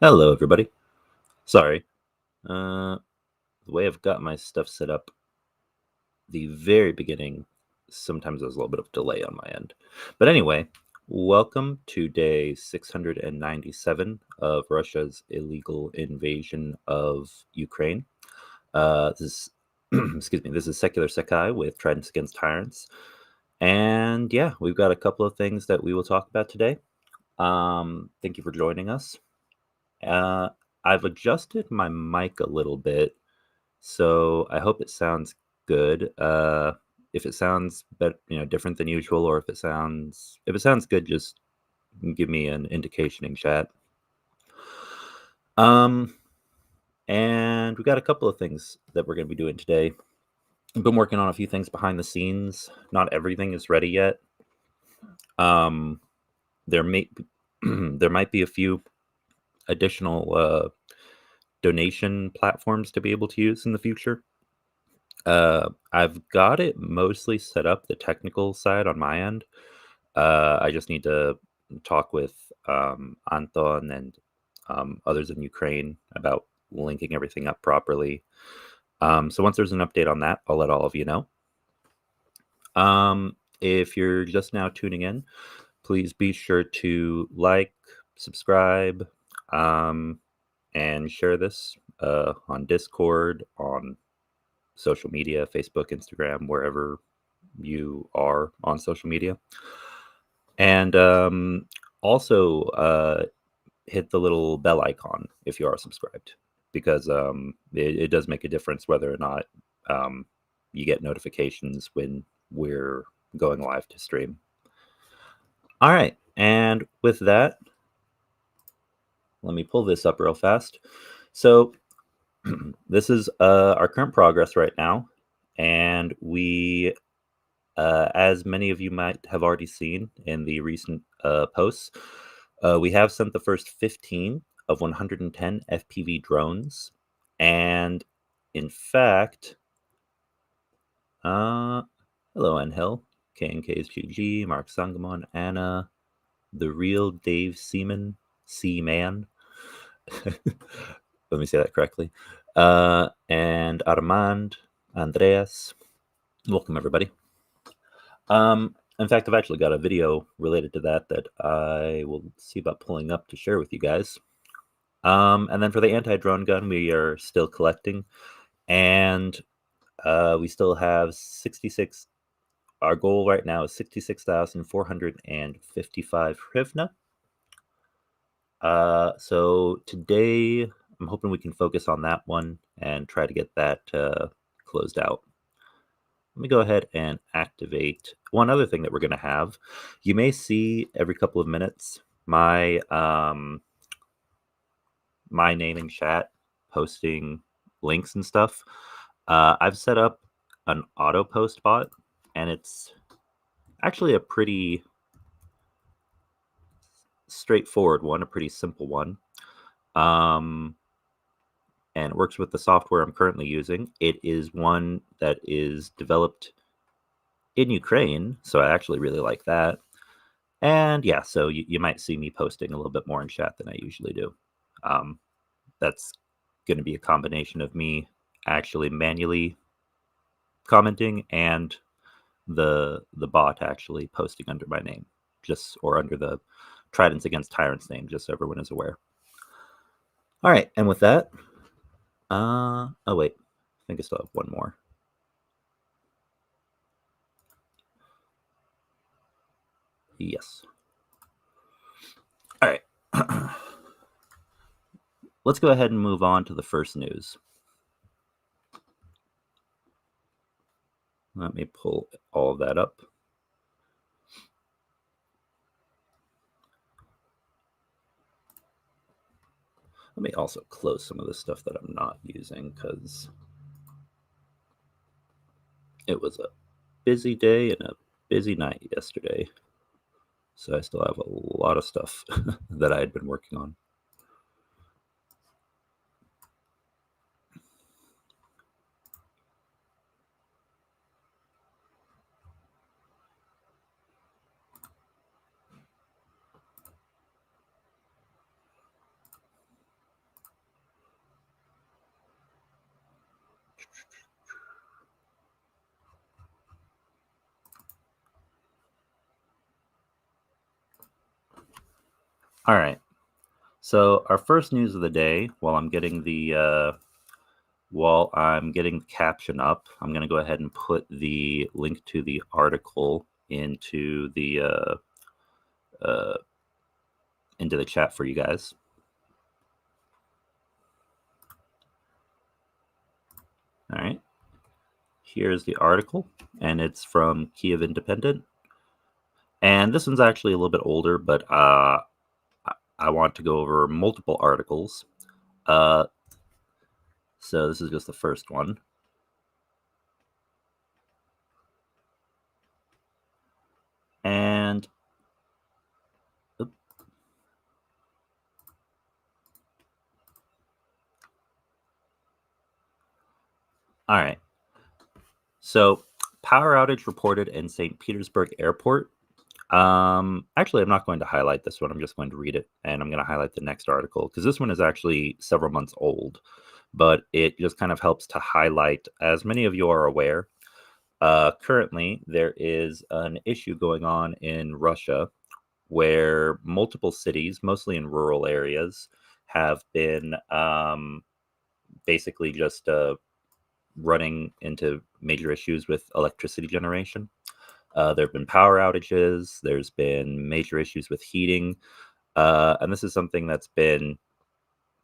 Hello, everybody. Sorry. Uh, the way I've got my stuff set up, the very beginning, sometimes there's a little bit of delay on my end. But anyway, welcome to day 697 of Russia's illegal invasion of Ukraine. This is, excuse me, this is Secular Sekai with Tridents Against Tyrants. And yeah, we've got a couple of things that we will talk about today. Thank you for joining us. I've adjusted my mic a little bit, so I hope it sounds good. If it sounds different than usual, or if it sounds good, just give me an indication in chat. And we've got a couple of things that we're going to be doing today. I've been working on a few things behind the scenes. Not everything is ready yet. There might be a few additional donation platforms to be able to use in the future. I've got it mostly set up, the technical side on my end. I just need to talk with Anton and others in Ukraine about linking everything up properly. So once there's an update on that, I'll let all of you know. If you're just now tuning in, please be sure to like, subscribe, and share this on Discord, on social media, Facebook, Instagram, wherever you are on social media. And also hit the little bell icon if you are subscribed, because it does make a difference whether or not you get notifications when we're going live to stream. All right, and with that, let me pull this up real fast. So this is our current progress right now, and we, as many of you might have already seen in the recent posts, we have sent the first 15 of 110 FPV drones, and in fact, hello Angel, KNKSGG, Mark Sangamon, Anna, the real Dave Seaman, Seaman. Let me say that correctly. And Armand, Andreas. Welcome, everybody. In fact, I've actually got a video related to that I will see about pulling up to share with you guys. And then for the anti-drone gun, we are still collecting, and we still have 66. Our goal right now is 66,455 hryvnia. So today, I'm hoping we can focus on that one and try to get that closed out. Let me go ahead and activate one other thing that we're going to have. You may see every couple of minutes my name in chat posting links and stuff. I've set up an auto post bot, and it's actually a pretty straightforward one, a pretty simple one. And it works with the software I'm currently using. It is one that is developed in Ukraine, so I actually really like that. And yeah, so you might see me posting a little bit more in chat than I usually do. That's going to be a combination of me actually manually commenting and the bot actually posting under my name, or under the Tridents Against Tyrants name, just so everyone is aware. All right, and with that, oh wait, I think I still have one more. Yes. All right. Let's go ahead and move on to the first news. Let me pull all of that up. Let me also close some of the stuff that I'm not using, because it was a busy day and a busy night yesterday. So I still have a lot of stuff that I had been working on. All right. So our first news of the day, while I'm getting the caption up, I'm going to go ahead and put the link to the article into the chat for you guys. All right. Here's the article, and it's from Kiev Independent. And this one's actually a little bit older, but I want to go over multiple articles. So this is just the first one. And all right. So power outage reported in St. Petersburg Airport. Actually, I'm not going to highlight this one. I'm just going to read it, and I'm going to highlight the next article because this one is actually several months old, but it just kind of helps to highlight, as many of you are aware, currently there is an issue going on in Russia where multiple cities, mostly in rural areas, have been basically just running into major issues with electricity generation. There have been power outages. There's been major issues with heating. And this is something that's been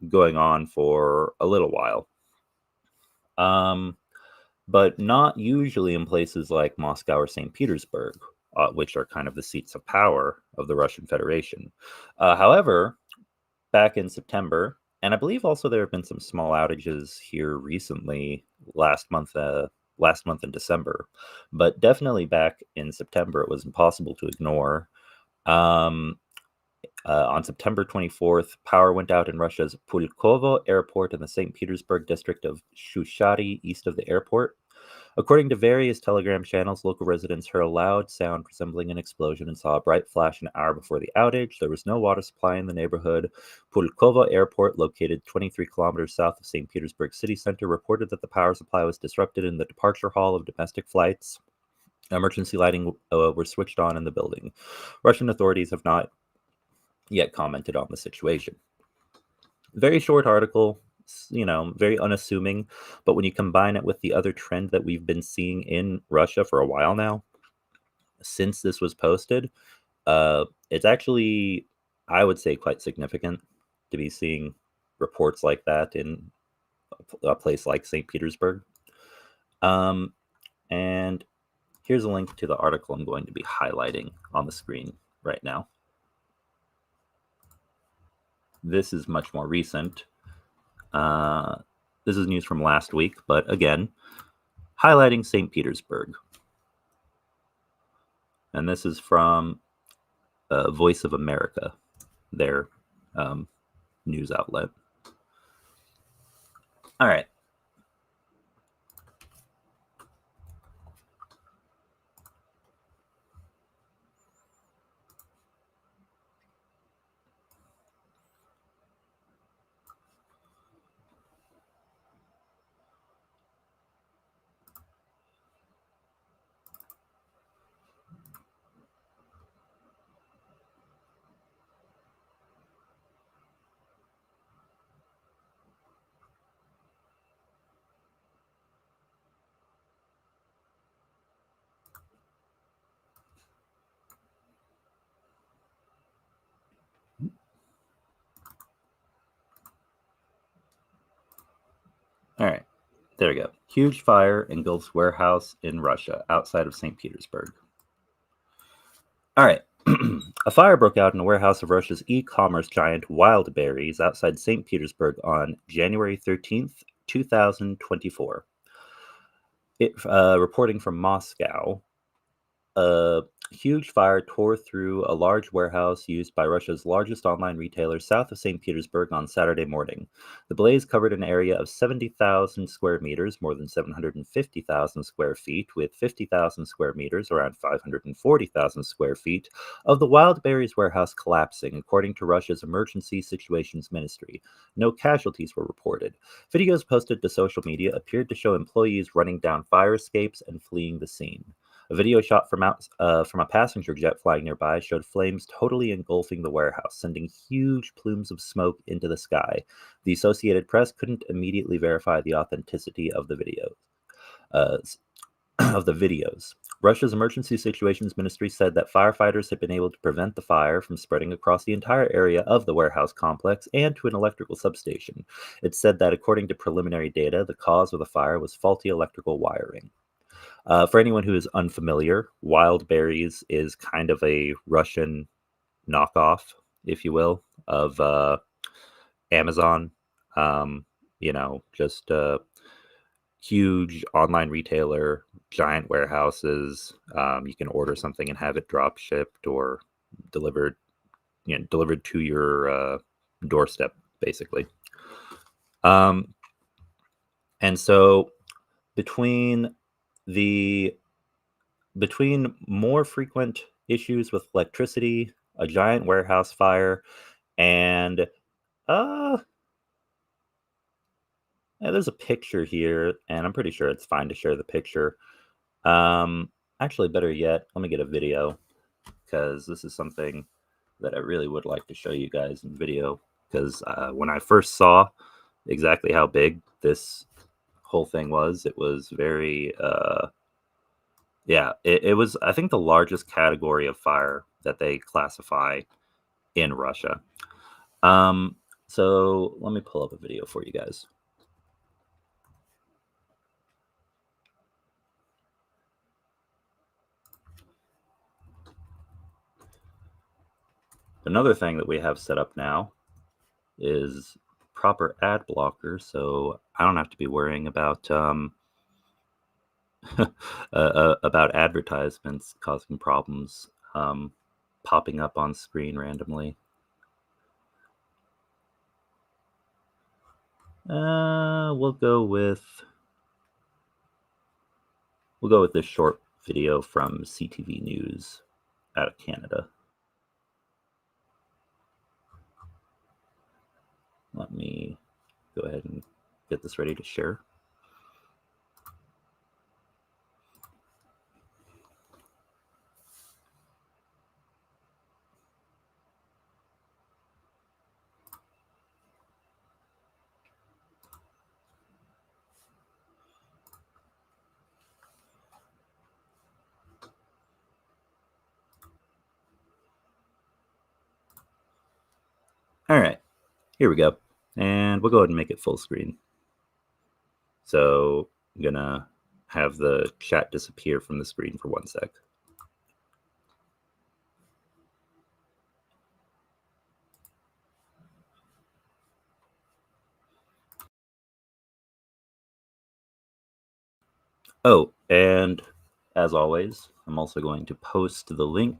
going on for a little while. But not usually in places like Moscow or St. Petersburg, which are kind of the seats of power of the Russian Federation. However, back in September, and I believe also there have been some small outages here recently, last month in December, but definitely back in September, it was impossible to ignore. On September 24th, power went out in Russia's Pulkovo airport in the St. Petersburg district of Shushari, east of the airport. According to various Telegram channels, local residents heard a loud sound resembling an explosion and saw a bright flash an hour before the outage. There was no water supply in the neighborhood. Pulkovo Airport, located 23 kilometers south of St. Petersburg city center, reported that the power supply was disrupted in the departure hall of domestic flights. Emergency lighting were switched on in the building. Russian authorities have not yet commented on the situation. Very short article, very unassuming, but when you combine it with the other trend that we've been seeing in Russia for a while now, since this was posted, it's actually, I would say, quite significant to be seeing reports like that in a place like St. Petersburg. And here's a link to the article I'm going to be highlighting on the screen right now. This is much more recent. This is news from last week, but again, highlighting St. Petersburg. And this is from Voice of America, their news outlet. All right. All right. There we go. Huge fire engulfs warehouse in Russia outside of St. Petersburg. All right. A fire broke out in a warehouse of Russia's e-commerce giant Wildberries outside St. Petersburg on January 13th, 2024. Reporting from Moscow, a huge fire tore through a large warehouse used by Russia's largest online retailer south of St. Petersburg on Saturday morning. The blaze covered an area of 70,000 square meters, more than 750,000 square feet, with 50,000 square meters, around 540,000 square feet, of the wild berries warehouse collapsing, according to Russia's Emergency Situations Ministry. No casualties were reported. Videos posted to social media appeared to show employees running down fire escapes and fleeing the scene. A video shot from a passenger jet flying nearby showed flames totally engulfing the warehouse, sending huge plumes of smoke into the sky. The Associated Press couldn't immediately verify the authenticity of the videos. Russia's Emergency Situations Ministry said that firefighters had been able to prevent the fire from spreading across the entire area of the warehouse complex and to an electrical substation. It said that according to preliminary data, the cause of the fire was faulty electrical wiring. For anyone who is unfamiliar, wild berries is kind of a Russian knockoff, if you will, of Amazon. Just a huge online retailer, giant warehouses. You can order something and have it drop shipped or delivered to your doorstep, basically. And so between more frequent issues with electricity, a giant warehouse fire, and there's a picture here, and I'm pretty sure it's fine to share the picture. Actually, better yet, let me get a video, because this is something that I really would like to show you guys in video, because when I first saw exactly how big this whole thing was, it was very it was, I think, the largest category of fire that they classify in Russia. So let me pull up a video for you guys. Another thing that we have set up now is proper ad blocker, so I don't have to be worrying about about advertisements causing problems popping up on screen randomly. We'll go with this short video from CTV News out of Canada. Let me go ahead and get this ready to share. All right, here we go. And we'll go ahead and make it full screen. So I'm gonna have the chat disappear from the screen for 1 sec. Oh, and as always, I'm also going to post the link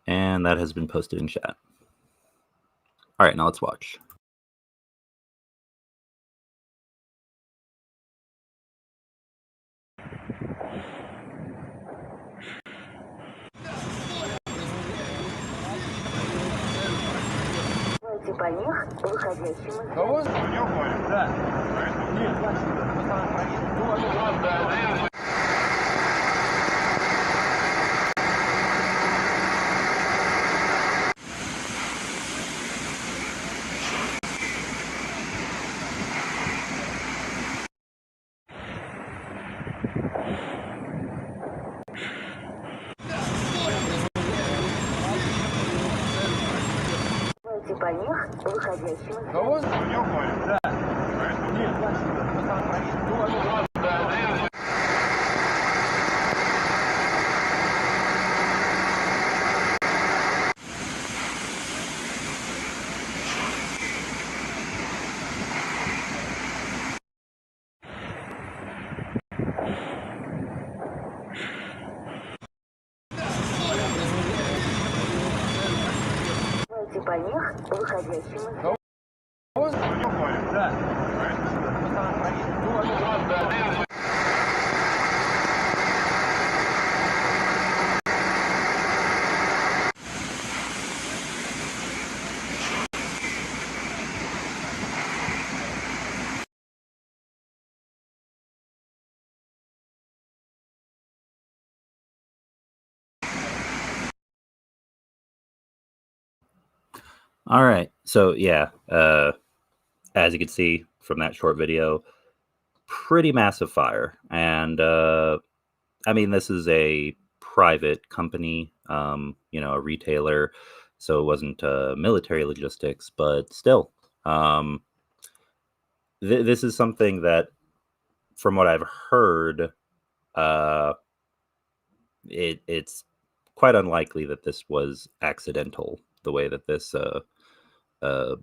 and that has been posted in chat. All right, now let's watch. По них, выходящим из... Кого? Да. По них, выходящим из... Кого? Да. Ступайте по них, выходящим из... All right. So yeah, as you can see from that short video, pretty massive fire. And I mean, this is a private company, a retailer, so it wasn't military logistics, but still, this is something that, from what I've heard, uh, it's quite unlikely that this was accidental. The way that this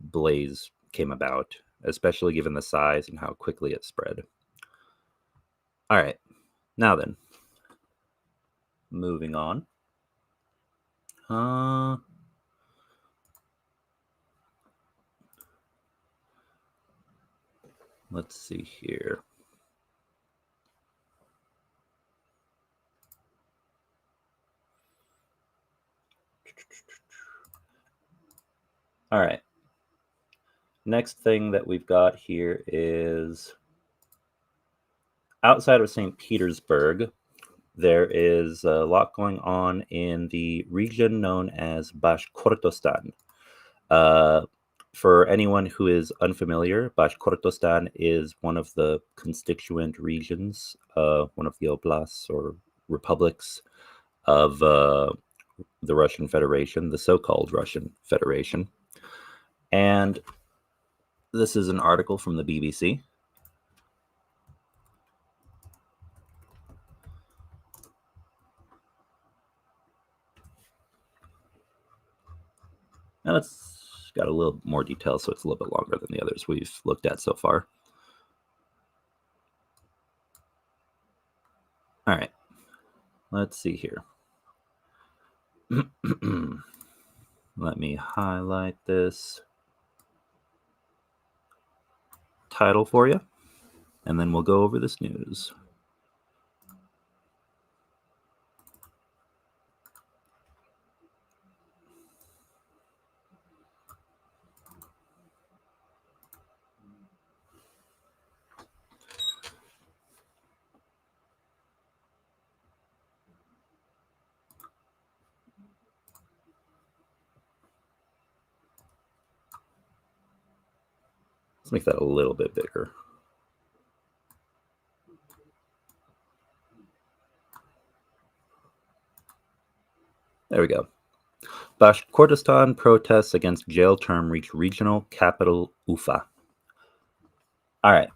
blaze came about, especially given the size and how quickly it spread. All right, now then, moving on. Let's see here. All right. Next thing that we've got here is outside of St. Petersburg, there is a lot going on in the region known as Bashkortostan. For anyone who is unfamiliar, Bashkortostan is one of the constituent regions, one of the oblasts or republics of the Russian Federation, the so-called Russian Federation. And this is an article from the BBC. Now it's got a little more detail, so it's a little bit longer than the others we've looked at so far. All right, let's see here. Let me highlight this title for you, and then we'll go over this news. Let's make that a little bit bigger. There we go. Bashkortostan protests against jail term reach regional capital Ufa. All right.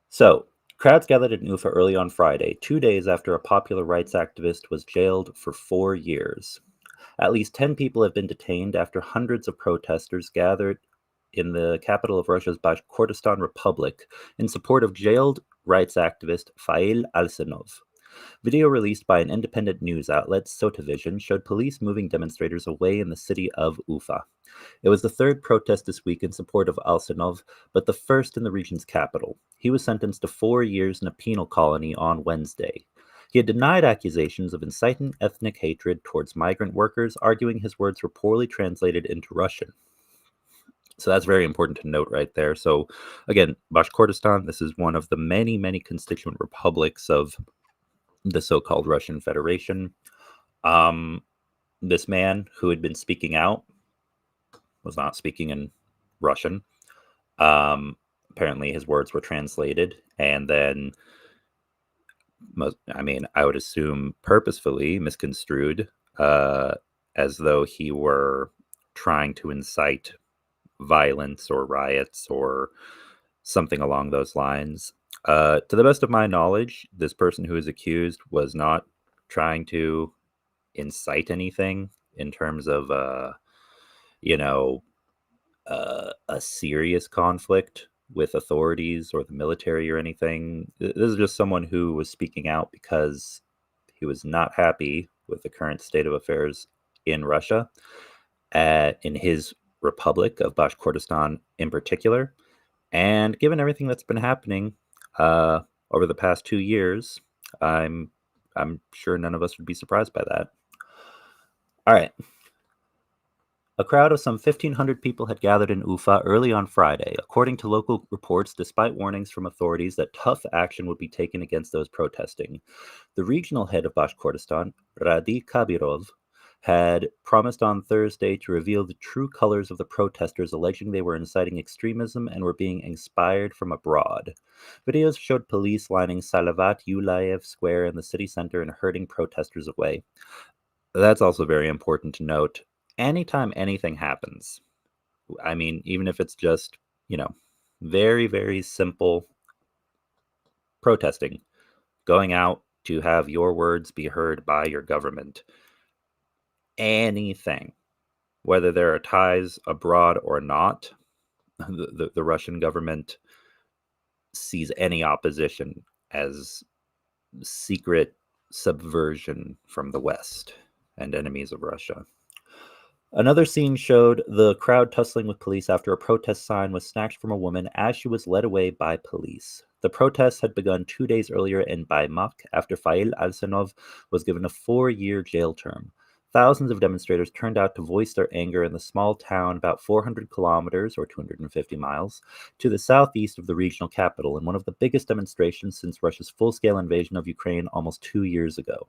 So, crowds gathered in Ufa early on Friday, 2 days after a popular rights activist was jailed for 4 years. At least 10 people have been detained after hundreds of protesters gathered in the capital of Russia's Bashkortostan Republic in support of jailed rights activist Fail Alsenov. Video released by an independent news outlet, Sotavision, showed police moving demonstrators away in the city of Ufa. It was the third protest this week in support of Alsenov, but the first in the region's capital. He was sentenced to 4 years in a penal colony on Wednesday. He had denied accusations of inciting ethnic hatred towards migrant workers, arguing his words were poorly translated into Russian. So that's very important to note right there. So again, Bashkortostan, this is one of the many, many constituent republics of the so-called Russian Federation. This man who had been speaking out was not speaking in Russian. Apparently his words were translated, and then, I would assume purposefully misconstrued, as though he were trying to incite violence or riots or something along those lines. To the best of my knowledge, this person who is accused was not trying to incite anything in terms of, a serious conflict with authorities or the military or anything. This is just someone who was speaking out because he was not happy with the current state of affairs in Russia. in his republic of Bashkortostan in particular. And given everything that's been happening over the past 2 years, I'm sure none of us would be surprised by that. All right. A crowd of some 1,500 people had gathered in Ufa early on Friday, according to local reports, despite warnings from authorities that tough action would be taken against those protesting. The regional head of Bashkortostan, Radi Kabirov, had promised on Thursday to reveal the true colors of the protesters, alleging they were inciting extremism and were being inspired from abroad. Videos showed police lining Salavat Ulayev Square in the city center and herding protesters away. That's also very important to note. Anytime anything happens, I mean, even if it's just, very, very simple protesting, going out to have your words be heard by your government, anything, whether there are ties abroad or not, the Russian government sees any opposition as secret subversion from the West and enemies of Russia. Another scene showed the crowd tussling with police after a protest sign was snatched from a woman as she was led away by police. The protests had begun 2 days earlier in Baimak after Fail Alsenov was given a 4-year jail term. Thousands of demonstrators turned out to voice their anger in the small town about 400 kilometers, or 250 miles, to the southeast of the regional capital, in one of the biggest demonstrations since Russia's full-scale invasion of Ukraine almost 2 years ago.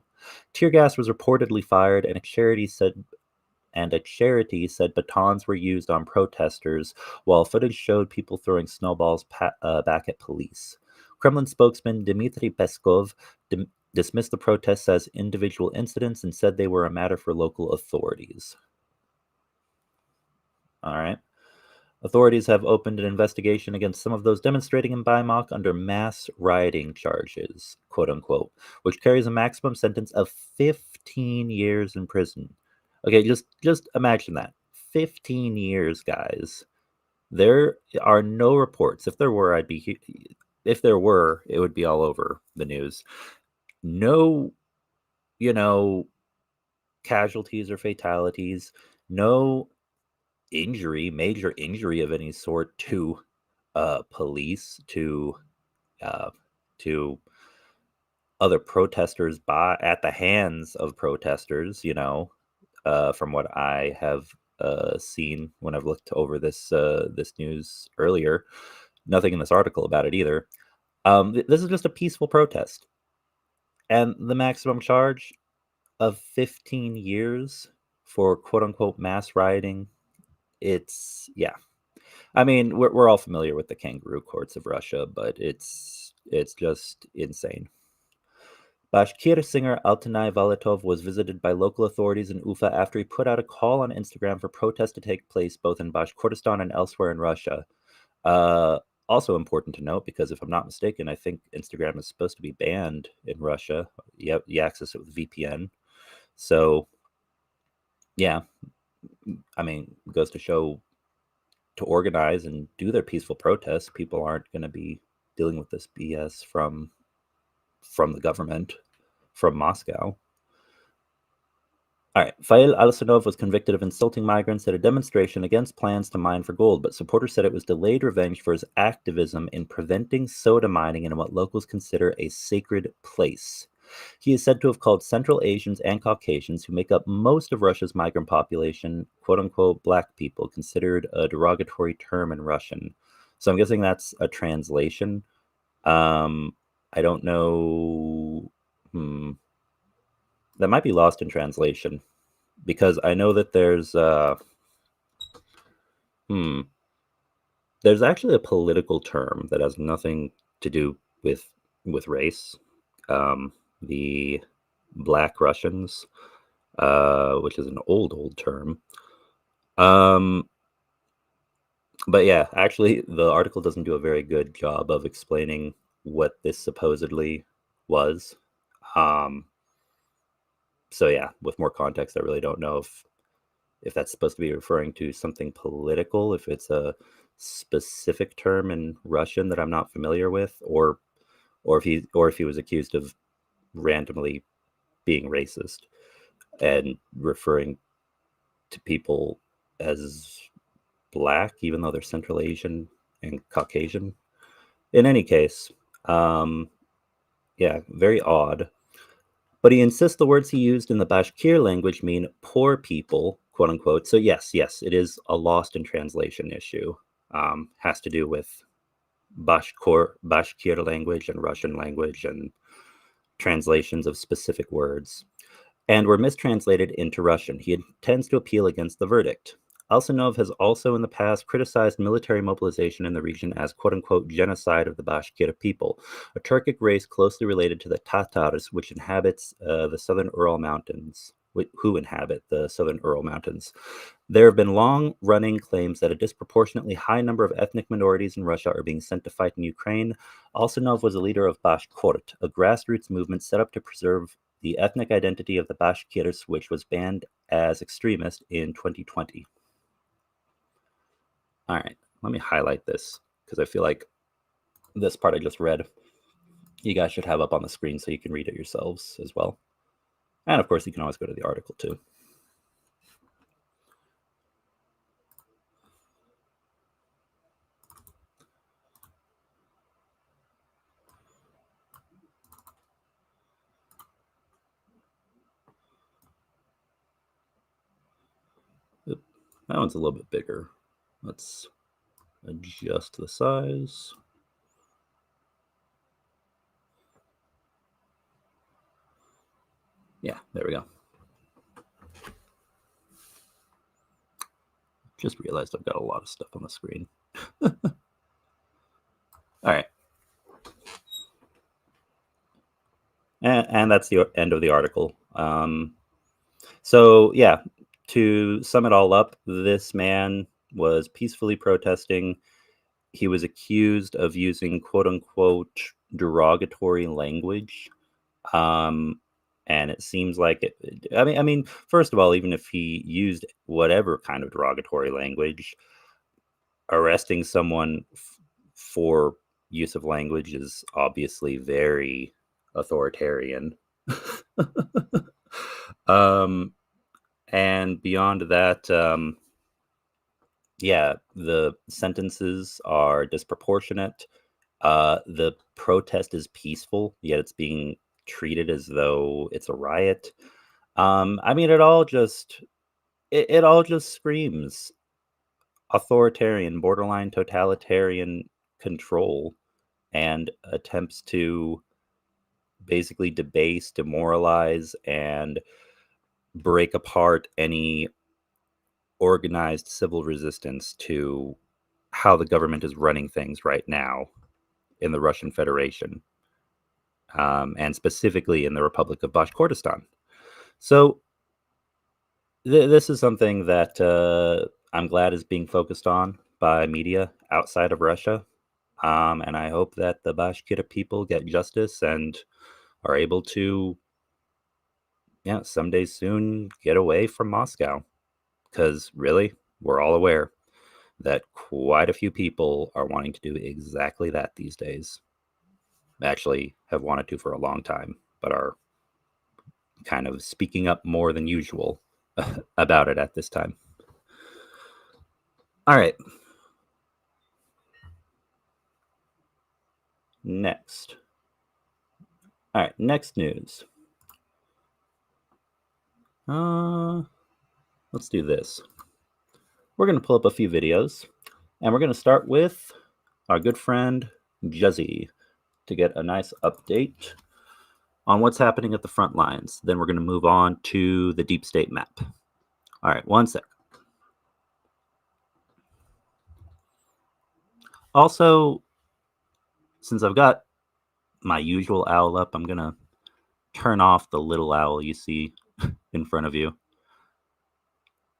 Tear gas was reportedly fired, and a charity said batons were used on protesters, while footage showed people throwing snowballs back at police. Kremlin spokesman Dmitry Peskov dismissed the protests as individual incidents and said they were a matter for local authorities. All right. Authorities have opened an investigation against some of those demonstrating in Baimak under mass rioting charges, quote unquote, which carries a maximum sentence of 15 years in prison. Okay, just imagine that. 15 years, guys. There are no reports. If there were, it would be all over the news. No, casualties or fatalities, no major injury of any sort to police, to other protesters at the hands of protesters, from what I have seen when I've looked over this news earlier. Nothing in this article about it either. This is just a peaceful protest. And the maximum charge of 15 years for quote-unquote mass rioting, yeah. I mean, we're all familiar with the kangaroo courts of Russia, but it's just insane. Bashkir singer Altanay Valetov was visited by local authorities in Ufa after he put out a call on Instagram for protests to take place both in Bashkortostan and elsewhere in Russia. Also important to note, because if I'm not mistaken, I think Instagram is supposed to be banned in Russia. You access it with VPN. So, yeah, I mean, it goes to show, to organize and do their peaceful protests, people aren't going to be dealing with this BS from the government, from Moscow. All right. Fail Alsanov was convicted of insulting migrants at a demonstration against plans to mine for gold, but supporters said it was delayed revenge for his activism in preventing soda mining in what locals consider a sacred place. He is said to have called Central Asians and Caucasians, who make up most of Russia's migrant population, quote-unquote black people, considered a derogatory term in Russian. So I'm guessing that's a translation. I don't know. That might be lost in translation, because I know that there's actually a political term that has nothing to do with race. The Black Russians, which is an old term. But yeah, actually, the article doesn't do a very good job of explaining what this supposedly was. So yeah, with more context, I really don't know if that's supposed to be referring to something political, if it's a specific term in Russian that I'm not familiar with, or if he was accused of randomly being racist and referring to people as black, even though they're Central Asian and Caucasian. In any case, yeah, very odd. But he insists the words he used in the Bashkir language mean poor people, quote unquote. So yes, it is a lost in translation issue. Has to do with Bashkir language and Russian language and translations of specific words, and were mistranslated into Russian. He intends to appeal against the verdict. Alsanov has also in the past criticized military mobilization in the region as quote unquote genocide of the Bashkir people, a Turkic race closely related to the Tatars, which inhabits the southern Ural Mountains. Who inhabit the southern Ural Mountains. There have been long-running claims that a disproportionately high number of ethnic minorities in Russia are being sent to fight in Ukraine. Alsanov was a leader of Bashkort, a grassroots movement set up to preserve the ethnic identity of the Bashkirs, which was banned as extremist in 2020. All right, let me highlight this because I feel like this part I just read, you guys should have up on the screen so you can read it yourselves as well. And of course, you can always go to the article too. Oop, that one's a little bit bigger. Let's adjust the size. Yeah, there we go. Just realized I've got a lot of stuff on the screen. All right. And that's the end of the article. So, yeah, to sum it all up, this man was peacefully protesting. He was accused of using quote unquote derogatory language. And it seems like it. I mean, first of all, even if he used whatever kind of derogatory language, arresting someone for use of language is obviously very authoritarian. um, and beyond that, yeah, the sentences are disproportionate. The protest is peaceful, yet it's being treated as though it's a riot. I mean, it all just screams authoritarian, borderline totalitarian control and attempts to basically debase, demoralize, and break apart any organized civil resistance to how the government is running things right now in the Russian Federation, and specifically in the Republic of Bashkortostan. So this is something that I'm glad is being focused on by media outside of Russia. And I hope that the Bashkir people get justice and are able to, yeah, someday soon get away from Moscow. Because really, we're all aware that quite a few people are wanting to do exactly that these days. Actually, have wanted to for a long time, but are kind of speaking up more than usual about it at this time. All right. Next. All right, next news. Let's do this. We're going to pull up a few videos, and we're going to start with our good friend Juzzy to get a nice update on what's happening at the front lines. Then we're going to move on to the deep state map. All right, one sec. Also, since I've got my usual owl up, I'm going to turn off the little owl you see in front of you.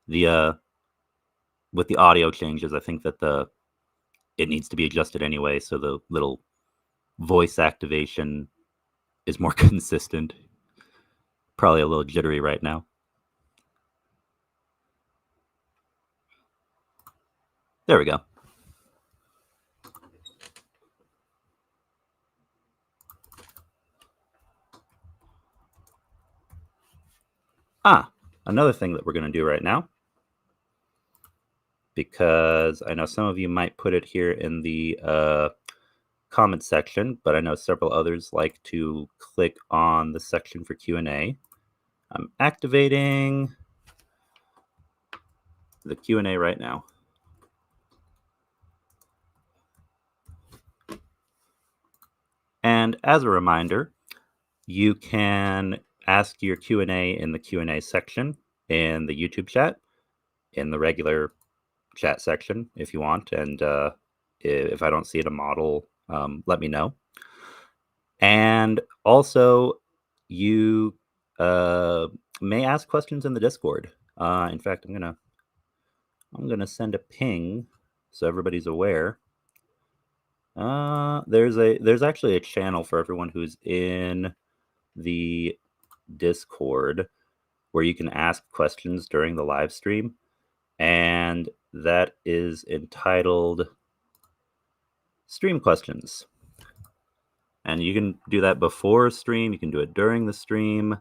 The with the audio changes, I think that it needs to be adjusted anyway, so the little voice activation is more consistent. Probably a little jittery right now. There we go. Another thing that we're going to do right now because I know some of you might put it here in the comment section, but I know several others like to click on the section for Q&A. I'm activating the Q&A right now. And as a reminder, you can ask your Q&A in the Q&A section in the YouTube chat, in the regular chat section if you want, and if I don't see it a model, let me know. And also, you may ask questions in the Discord. In fact, I'm gonna send a ping so everybody's aware. There's actually a channel for everyone who's in the Discord where you can ask questions during the live stream, and that is entitled Stream Questions. And you can do that before stream, you can do it during the stream.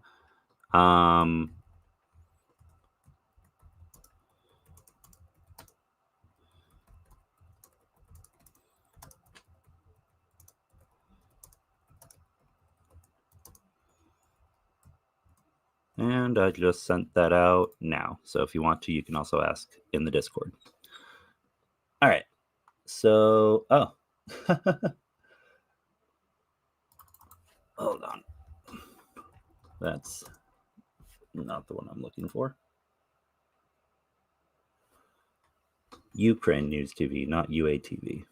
And I just sent that out now. So if you want to, you can also ask in the Discord. All right. So, oh. Hold on. That's not the one I'm looking for. Ukraine News TV, not UATV.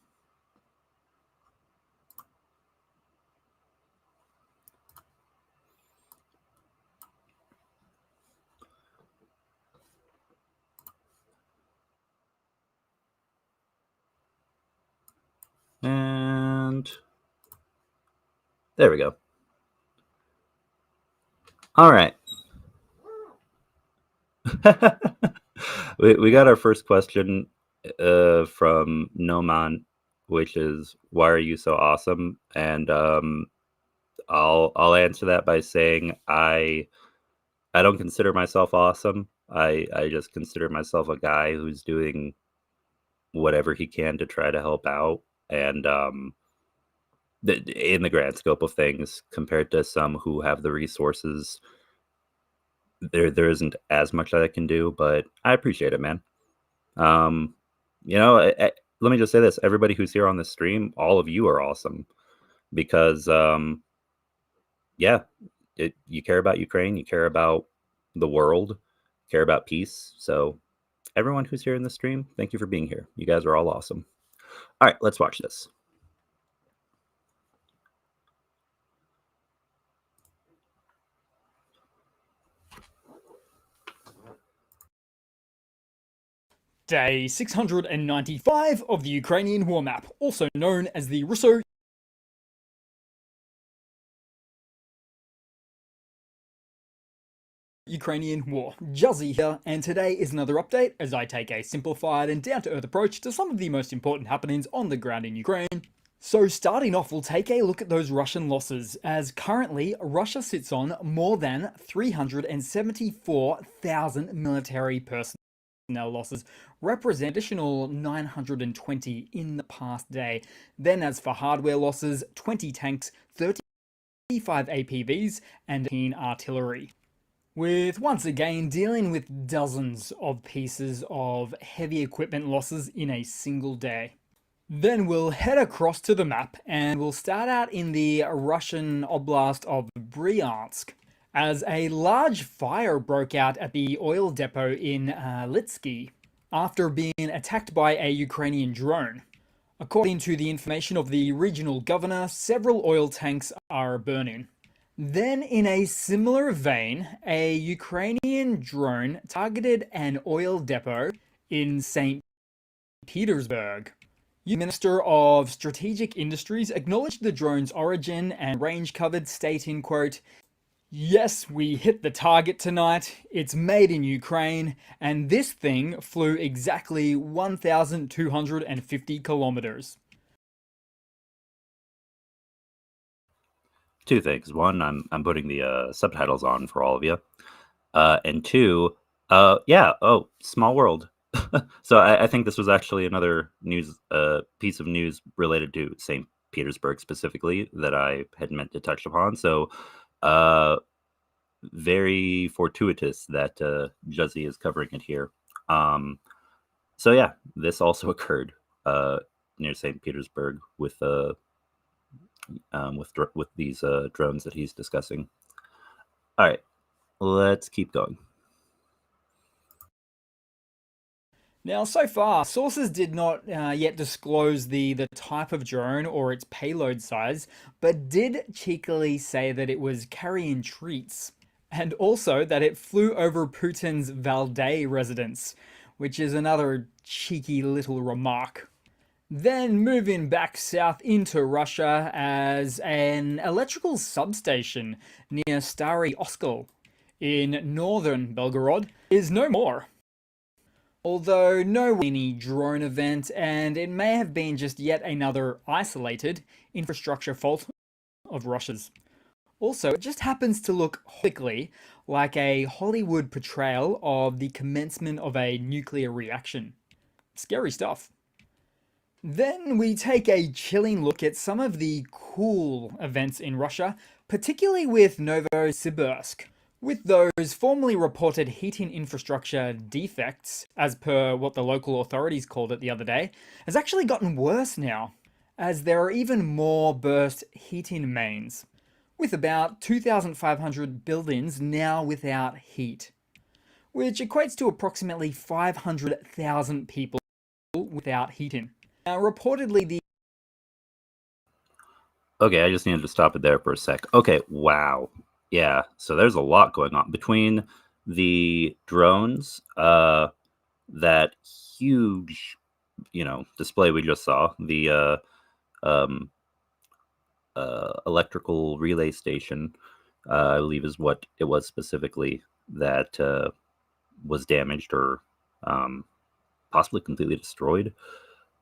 And there we go. All right. we got our first question from Noman, which is, why are you so awesome? And I'll answer that by saying I don't consider myself awesome. I just consider myself a guy who's doing whatever he can to try to help out, and in the grand scope of things, compared to some who have the resources, there isn't as much that I can do, but I appreciate it, man. Let me just say this: everybody who's here on this stream, all of you are awesome, because you care about Ukraine, you care about the world, care about peace. So everyone who's here in the stream, thank you for being here. You guys are all awesome. All right, let's watch this. Day 695 of the Ukrainian war map, also known as the Russo Ukrainian War. Juzzy here, and today is another update as I take a simplified and down-to-earth approach to some of the most important happenings on the ground in Ukraine. So starting off, we'll take a look at those Russian losses, as currently Russia sits on more than 374,000 military personnel losses, represent additional 920 in the past day. Then as for hardware losses, 20 tanks, 35 APVs, and 18 artillery. With once again dealing with dozens of pieces of heavy equipment losses in a single day. Then we'll head across to the map and we'll start out in the Russian oblast of Bryansk, as a large fire broke out at the oil depot in Litsky after being attacked by a Ukrainian drone. According to the information of the regional governor, several oil tanks are burning. Then, in a similar vein, a Ukrainian drone targeted an oil depot in St. Petersburg. The Minister of Strategic Industries acknowledged the drone's origin and range covered, stating, quote, "Yes, we hit the target tonight. It's made in Ukraine, and this thing flew exactly 1,250 kilometers." Two things. One, I'm putting the subtitles on for all of you, and two, small world. So I think this was actually another piece of news related to St. Petersburg specifically that I had meant to touch upon. So very fortuitous that Juzzy is covering it here. So yeah, this also occurred near St. Petersburg with these drones that he's discussing. All right, let's keep going. Now, so far, sources did not yet disclose the type of drone or its payload size, but did cheekily say that it was carrying treats, and also that it flew over Putin's Valdai residence, which is another cheeky little remark. Then moving back south into Russia as an electrical substation near Stary Oskol in northern Belgorod is no more. Although no any drone event, and it may have been just yet another isolated infrastructure fault of Russia's. Also, it just happens to look quickly like a Hollywood portrayal of the commencement of a nuclear reaction. Scary stuff. Then we take a chilling look at some of the cool events in Russia, particularly with Novosibirsk. With those formerly reported heating infrastructure defects, as per what the local authorities called it the other day, has actually gotten worse now, as there are even more burst heating mains, with about 2,500 buildings now without heat, which equates to approximately 500,000 people without heating. Now, reportedly, the Okay, I just needed to stop it there for a sec. Okay, wow. Yeah, so there's a lot going on between the drones, that huge, display we just saw, the um, electrical relay station, I believe is what it was specifically that was damaged or possibly completely destroyed.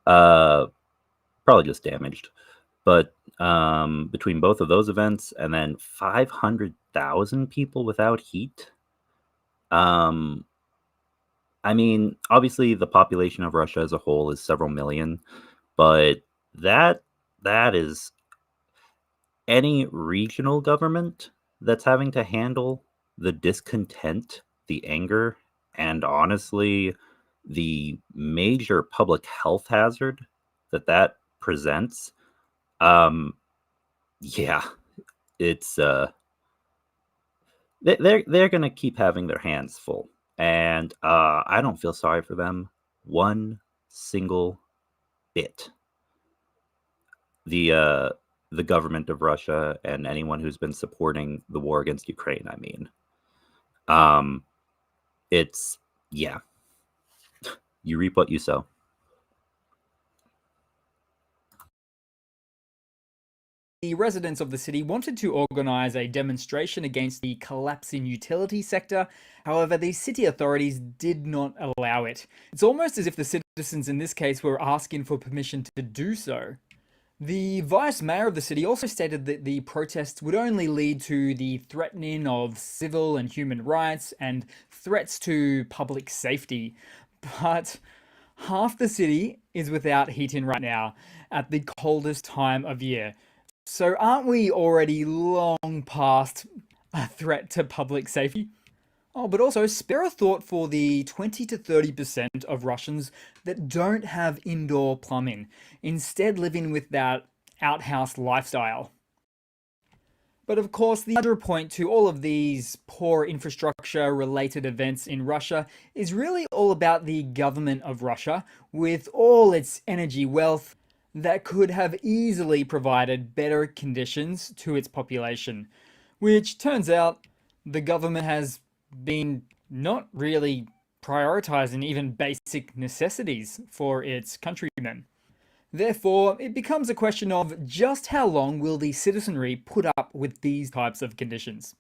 Probably just damaged. But between both of those events and then 500,000 people without heat, I mean, obviously the population of Russia as a whole is several million, but that is any regional government that's having to handle the discontent, the anger, and honestly, the major public health hazard that presents. Yeah, it's they're gonna keep having their hands full, and I don't feel sorry for them one single bit. The government of Russia and anyone who's been supporting the war against Ukraine, I mean. Um, it's yeah, you reap what you sow. residents of the city wanted to organize a demonstration against the collapsing utility sector. However, the city authorities did not allow it. It's almost as if the citizens in this case were asking for permission to do so. The vice mayor of the city also stated that the protests would only lead to the threatening of civil and human rights and threats to public safety. But half the city is without heating right now at the coldest time of year. So aren't we already long past a threat to public safety? Oh, but also spare a thought for the 20 to 30% of Russians that don't have indoor plumbing, instead living with that outhouse lifestyle. But of course, the other point to all of these poor infrastructure related events in Russia is really all about the government of Russia, with all its energy wealth, that could have easily provided better conditions to its population, which turns out the government has been not really prioritizing even basic necessities for its countrymen. Therefore, it becomes a question of just how long will the citizenry put up with these types of conditions.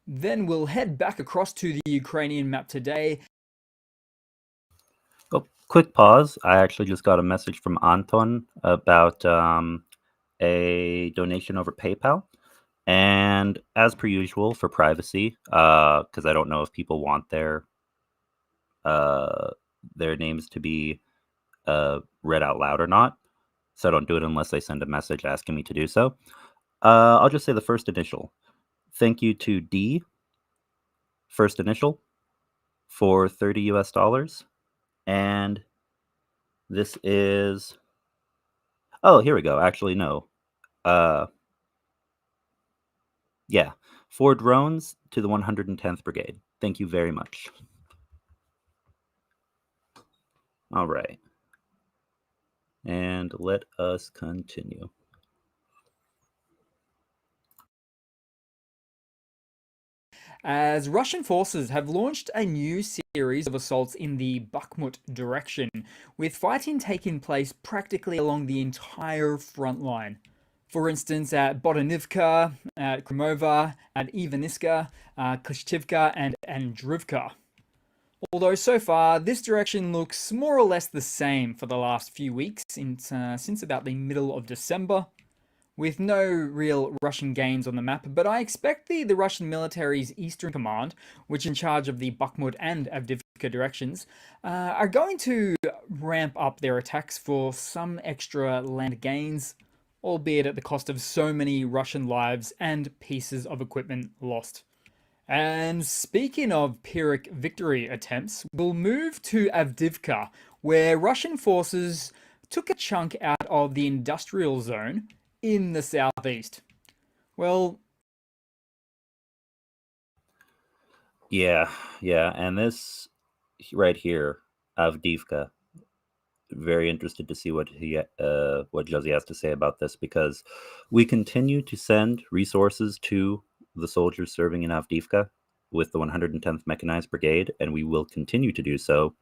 Then we'll head back across to the Ukrainian map today. Oh, quick pause. I actually just got a message from Anton about a donation over PayPal. And as per usual, for privacy, because I don't know if people want their their names to be read out loud or not. So I don't do it unless they send a message asking me to do so. I'll just say the first initial. Thank you to D, first initial, for $30. And this is... Oh, here we go. Actually, no. Yeah. 4 drones to the 110th Brigade. Thank you very much. All right. And let us continue. As Russian forces have launched a new series of assaults in the Bakhmut direction, with fighting taking place practically along the entire front line. For instance, at Avdiivka, at Kremova, at Ivaniska, Klishchivka, and Andrivka. Although so far, this direction looks more or less the same for the last few weeks, since about the middle of December, with no real Russian gains on the map, but I expect the Russian military's Eastern Command, which is in charge of the Bakhmut and Avdiivka directions, are going to ramp up their attacks for some extra land gains, albeit at the cost of so many Russian lives and pieces of equipment lost. And speaking of Pyrrhic victory attempts, we'll move to Avdiivka, where Russian forces took a chunk out of the industrial zone in the southeast. Well, Yeah, and this right here, Avdiivka, very interested to see what Josie has to say about this, because we continue to send resources to the soldiers serving in Avdiivka with the 110th Mechanized Brigade, and we will continue to do so.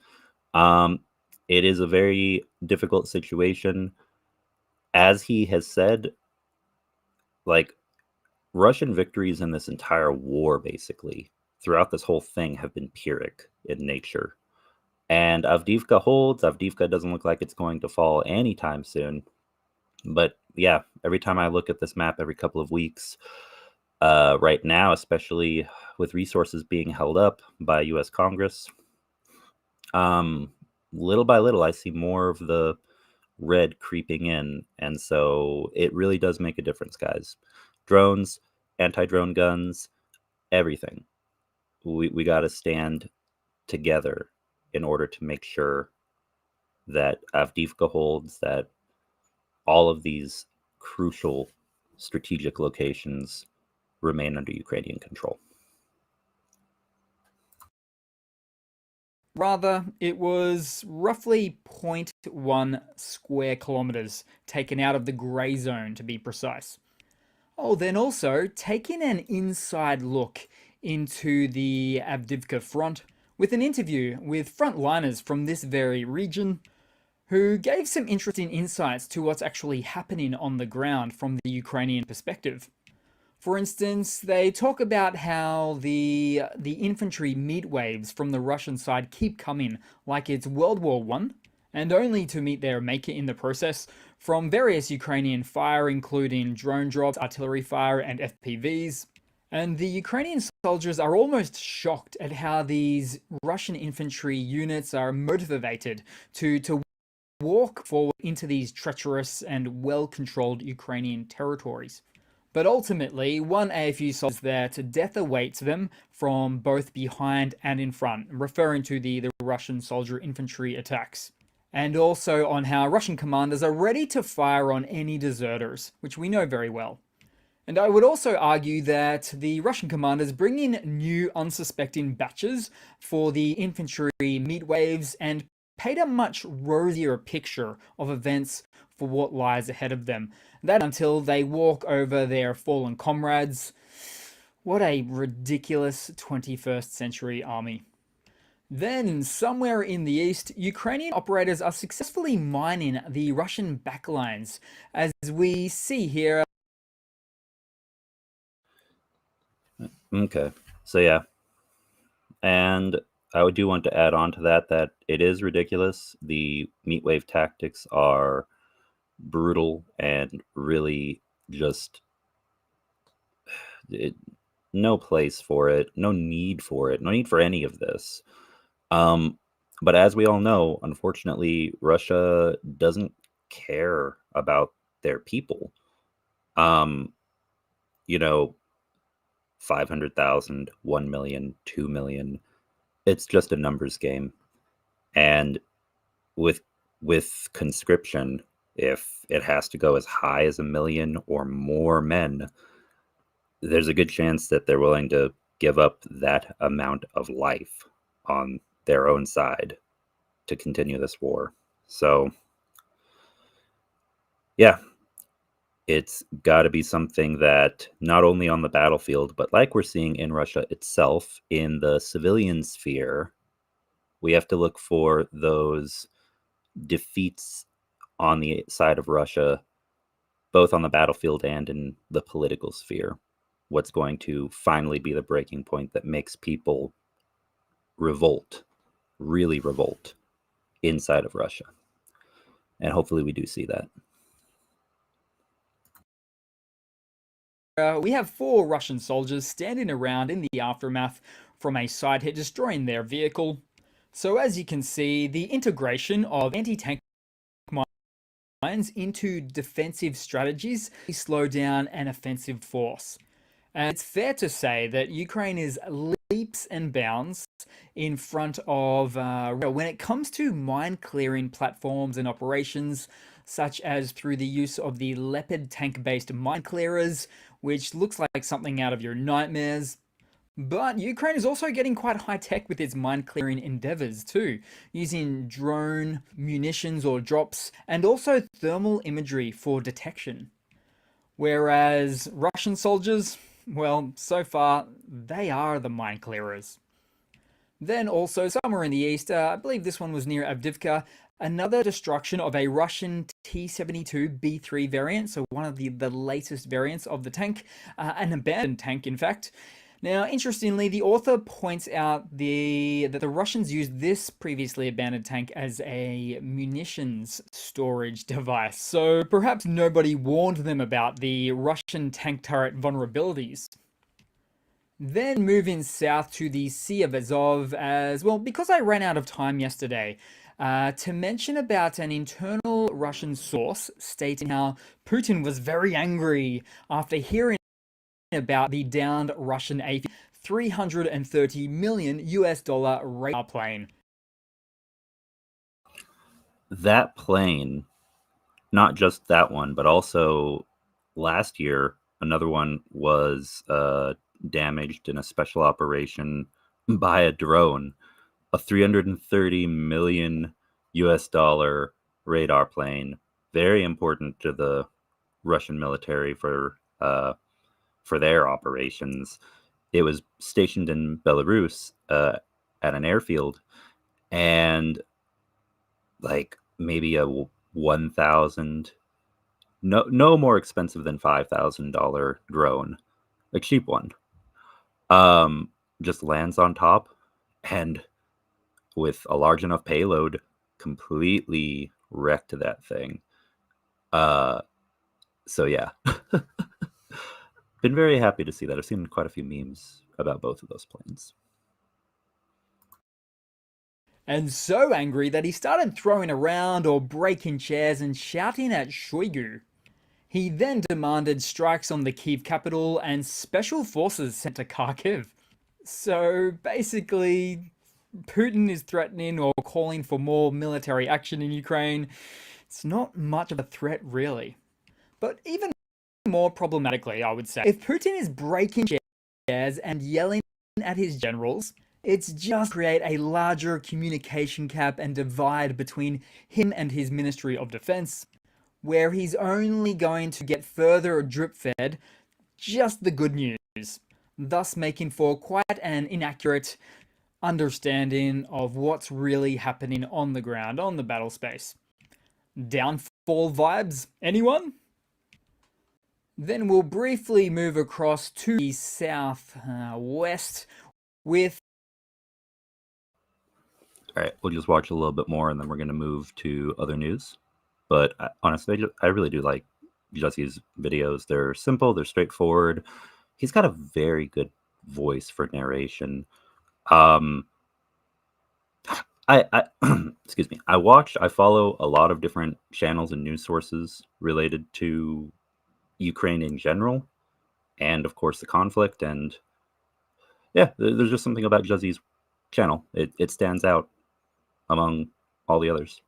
It is a very difficult situation. As he has said, like, Russian victories in this entire war, basically, throughout this whole thing, have been Pyrrhic in nature. And Avdiivka holds. Avdiivka doesn't look like it's going to fall anytime soon. But yeah, every time I look at this map every couple of weeks, right now, especially with resources being held up by U.S. Congress, little by little, I see more of the red creeping in. And so it really does make a difference, guys. Drones, anti-drone guns, everything. We got to stand together in order to make sure that Avdiivka holds, that all of these crucial strategic locations remain under Ukrainian control. rather, it was roughly 0.1 square kilometers taken out of the grey zone, to be precise. Oh, then also taking an inside look into the Avdiivka front with an interview with frontliners from this very region who gave some interesting insights to what's actually happening on the ground from the Ukrainian perspective. For instance, they talk about how the infantry meat waves from the Russian side keep coming like it's World War One, and only to meet their maker in the process from various Ukrainian fire, including drone drops, artillery fire, and FPVs. And the Ukrainian soldiers are almost shocked at how these Russian infantry units are motivated to walk forward into these treacherous and well-controlled Ukrainian territories. But ultimately, one AFU soldier is there to death awaits them from both behind and in front, referring to the Russian soldier infantry attacks. And also on how Russian commanders are ready to fire on any deserters, which we know very well. And I would also argue that the Russian commanders bring in new unsuspecting batches for the infantry meat waves and paint a much rosier picture of events for what lies ahead of them. That until they walk over their fallen comrades. What a ridiculous 21st century army. Then, somewhere in the east, Ukrainian operators are successfully mining the Russian backlines, as we see here. Okay, so yeah. And I do want to add on to that it is ridiculous. The meat wave tactics are brutal and really just no place for it, no need for it, no need for any of this. But as we all know, unfortunately, Russia doesn't care about their people. You know, 500,000, 1 million, 2 million. It's just a numbers game. And with conscription, if it has to go as high as 1 million or more men, there's a good chance that they're willing to give up that amount of life on their own side to continue this war. So, yeah, it's got to be something that not only on the battlefield, but like we're seeing in Russia itself, in the civilian sphere, we have to look for those defeats on the side of Russia, both on the battlefield and in the political sphere. What's going to finally be the breaking point that makes people revolt, really revolt, inside of Russia. And hopefully we do see that. We have 4 Russian soldiers standing around in the aftermath from a side hit destroying their vehicle. So as you can see, the integration of anti-tank mines into defensive strategies slow down an offensive force. And it's fair to say that Ukraine is leaps and bounds in front of when it comes to mine clearing platforms and operations, such as through the use of the Leopard tank-based mine clearers, which looks like something out of your nightmares. But Ukraine is also getting quite high-tech with its mine-clearing endeavors too, using drone munitions or drops, and also thermal imagery for detection. Whereas Russian soldiers, well, so far, they are the mine clearers. Then also, somewhere in the east, I believe this one was near Avdiivka, another destruction of a Russian T-72B3 variant, so one of the latest variants of the tank, an abandoned tank, in fact. Now, interestingly, the author points out that the Russians used this previously abandoned tank as a munitions storage device, so perhaps nobody warned them about the Russian tank turret vulnerabilities. Then moving south to the Sea of Azov as well, because I ran out of time yesterday, to mention about an internal Russian source stating how Putin was very angry after hearing about the downed Russian $330 million radar plane. That plane, not just that one, but also last year, another one was damaged in a special operation by a drone, a $330 million radar plane, very important to the Russian military for their operations. It was stationed in Belarus at an airfield, and like maybe a 1,000, no more expensive than $5,000 drone, a cheap one, just lands on top, and with a large enough payload, completely wrecked that thing. So yeah, been very happy to see that. I've seen quite a few memes about both of those planes. And so angry that he started throwing around or breaking chairs and shouting at Shoigu. He then demanded strikes on the Kyiv capital and special forces sent to Kharkiv. So basically, Putin is threatening or calling for more military action in Ukraine. It's not much of a threat, really. But even more problematically, I would say, if Putin is breaking chairs and yelling at his generals, it's just create a larger communication gap and divide between him and his Ministry of Defense, where he's only going to get further drip-fed just the good news, thus making for quite an inaccurate understanding of what's really happening on the ground, on the battle space. Downfall vibes, anyone? Then we'll briefly move across to the southwest with... All right, we'll just watch a little bit more, and then we're going to move to other news. But honestly, I really do like Jesse's videos. They're simple, they're straightforward. He's got a very good voice for narration. I excuse me. I follow a lot of different channels and news sources related to Ukraine in general, and of course the conflict. And yeah, there's just something about Juzzy's channel. It stands out among all the others,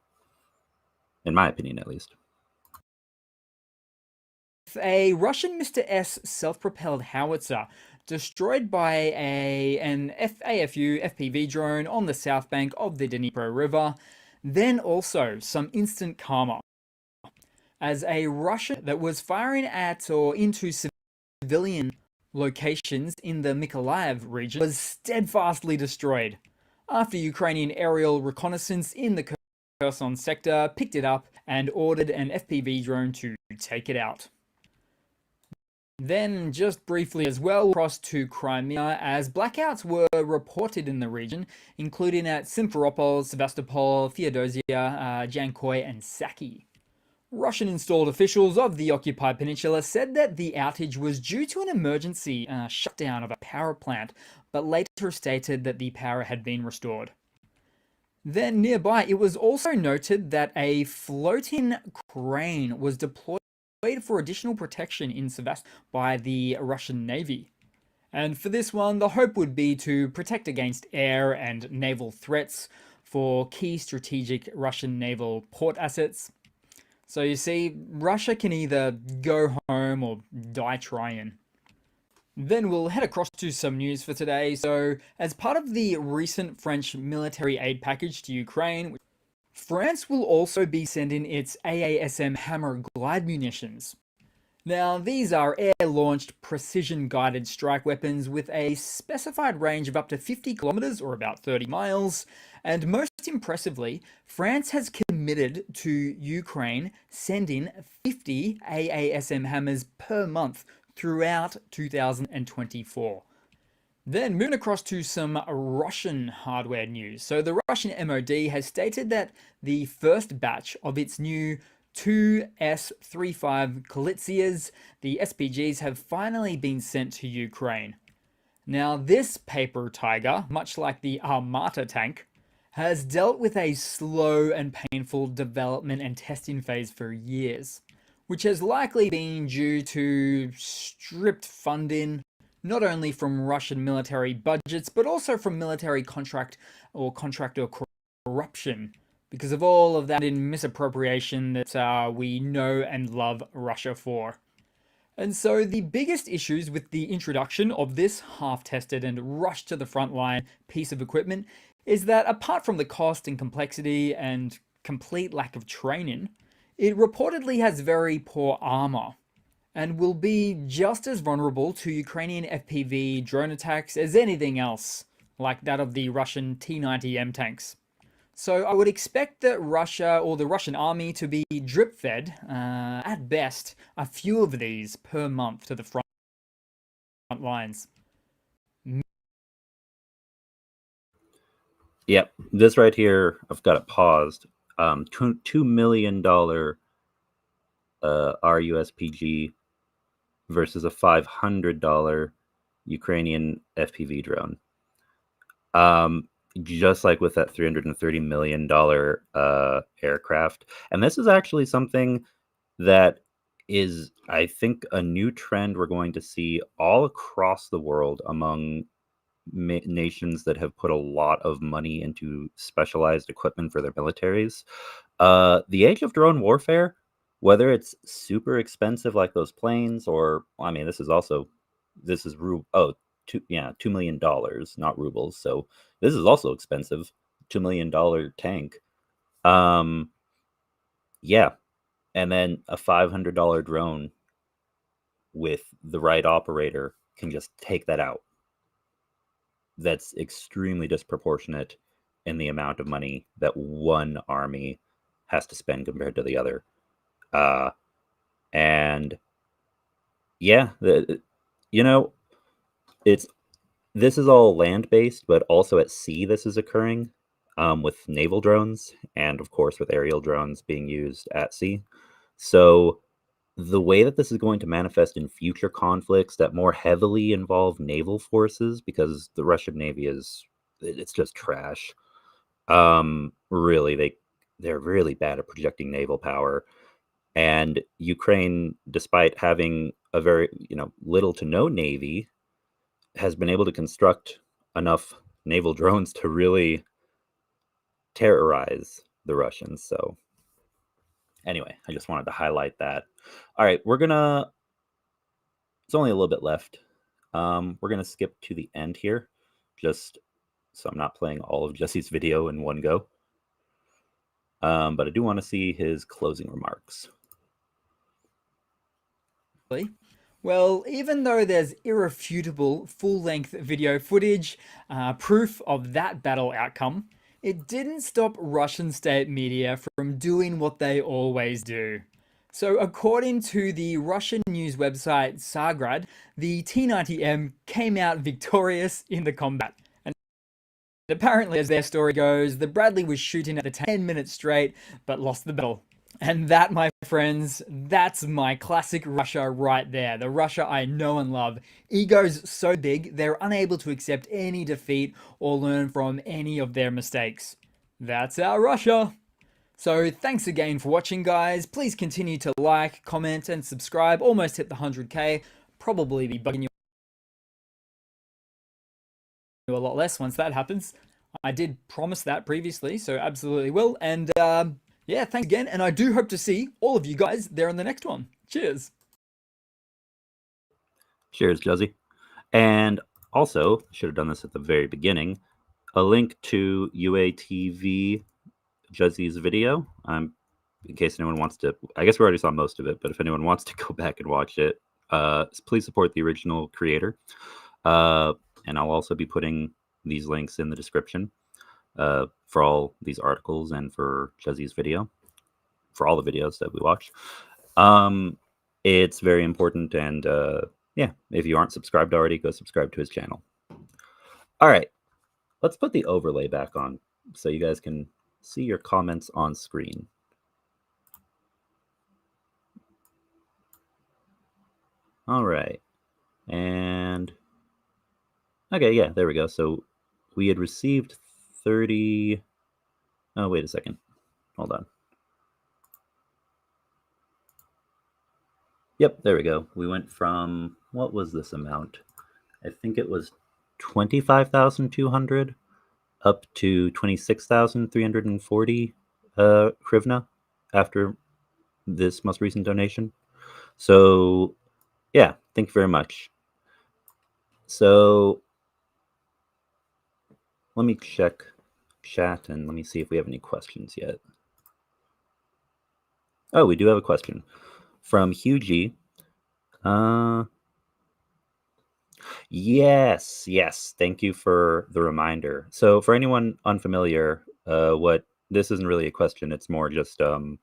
in my opinion, at least. A Russian Mr. S self-propelled howitzer destroyed by an AFU FPV drone on the south bank of the Dnipro River. Then also some instant karma, as a Russian that was firing at or into civilian locations in the Mykolaiv region was steadfastly destroyed after Ukrainian aerial reconnaissance in the Kherson sector picked it up and ordered an FPV drone to take it out. Then, just briefly as well, across to Crimea, as blackouts were reported in the region, including at Simferopol, Sevastopol, Theodosia, Jankoy, and Saki. Russian-installed officials of the occupied peninsula said that the outage was due to an emergency shutdown of a power plant, but later stated that the power had been restored. Then nearby, it was also noted that a floating crane was deployed for additional protection in Sevastopol by the Russian Navy. And for this one, the hope would be to protect against air and naval threats for key strategic Russian naval port assets. So you see, Russia can either go home or die trying. Then we'll head across to some news for today. So, as part of the recent French military aid package to Ukraine, France will also be sending its AASM Hammer glide munitions. Now, these are air-launched, precision-guided strike weapons with a specified range of up to 50 kilometers, or about 30 miles, and most impressively, France has committed to Ukraine sending 50 AASM Hammers per month throughout 2024. Then moving across to some Russian hardware news. So the Russian MOD has stated that the first batch of its new 2S-35 Kalitsias, the SPGs, have finally been sent to Ukraine. Now this paper tiger, much like the Armata tank, has dealt with a slow and painful development and testing phase for years, which has likely been due to stripped funding, not only from Russian military budgets, but also from military contract or contractor corruption, because of all of that in misappropriation that we know and love Russia for. And so the biggest issues with the introduction of this half-tested and rushed to the front line piece of equipment is that apart from the cost and complexity and complete lack of training, it reportedly has very poor armor, and will be just as vulnerable to Ukrainian FPV drone attacks as anything else, like that of the Russian T-90M tanks. So I would expect that Russia or the Russian army to be drip-fed, at best, a few of these per month to the front lines. Yep, this right here, I've got it paused. $2 million RUSPG versus a $500 Ukrainian FPV drone. Just like with that $330 million aircraft. And this is actually something that is, I think, a new trend we're going to see all across the world among nations that have put a lot of money into specialized equipment for their militaries. The age of drone warfare, whether it's super expensive like those planes, or I mean, this is $2 million, not rubles. So this is also expensive, $2 million tank. Yeah, and then a $500 drone with the right operator can just take that out. That's extremely disproportionate in the amount of money that one army has to spend compared to the other. And yeah, this is all land-based, but also at sea this is occurring, with naval drones and of course with aerial drones being used at sea. So the way that this is going to manifest in future conflicts that more heavily involve naval forces, because the Russian Navy it's just trash. Really, they're really bad at projecting naval power. And Ukraine, despite having a very, little to no navy, has been able to construct enough naval drones to really terrorize the Russians. So anyway, I just wanted to highlight that. All right, it's only a little bit left. We're gonna skip to the end here, just so I'm not playing all of Jesse's video in one go. But I do want to see his closing remarks. Well, even though there's irrefutable full-length video footage, proof of that battle outcome, it didn't stop Russian state media from doing what they always do. So according to the Russian news website Sagrad, the T-90M came out victorious in the combat. And apparently, as their story goes, the Bradley was shooting at the 10 minutes straight, but lost the battle. And that, my friends, that's my classic Russia right there. The Russia I know and love. Egos so big, they're unable to accept any defeat or learn from any of their mistakes. That's our Russia. So thanks again for watching, guys. Please continue to like, comment, and subscribe. Almost hit the 100k. Probably be bugging you a lot less once that happens. I did promise that previously, so absolutely will. And yeah, thanks again. And I do hope to see all of you guys there in the next one. Cheers. Cheers, Juzzy. And also, should have done this at the very beginning, a link to UATV Juzzy's video. In case anyone wants to, I guess we already saw most of it, but if anyone wants to go back and watch it, please support the original creator. And I'll also be putting these links in the description for all these articles and for Juzzy's video, for all the videos that we watch. It's very important, and yeah, if you aren't subscribed already, go subscribe to his channel. All right, let's put the overlay back on so you guys can see your comments on screen. All right, and okay, yeah, there we go. So we had received 30. Oh, wait a second. Hold on. Yep, there we go. We went from, what was this amount? I think it was 25,200 up to 26,340 hryvnia after this most recent donation. So yeah, thank you very much. So let me check chat and let me see if we have any questions yet. Oh, we do have a question from Hugh G. Yes. Thank you for the reminder. So for anyone unfamiliar, what this isn't really a question. It's more just a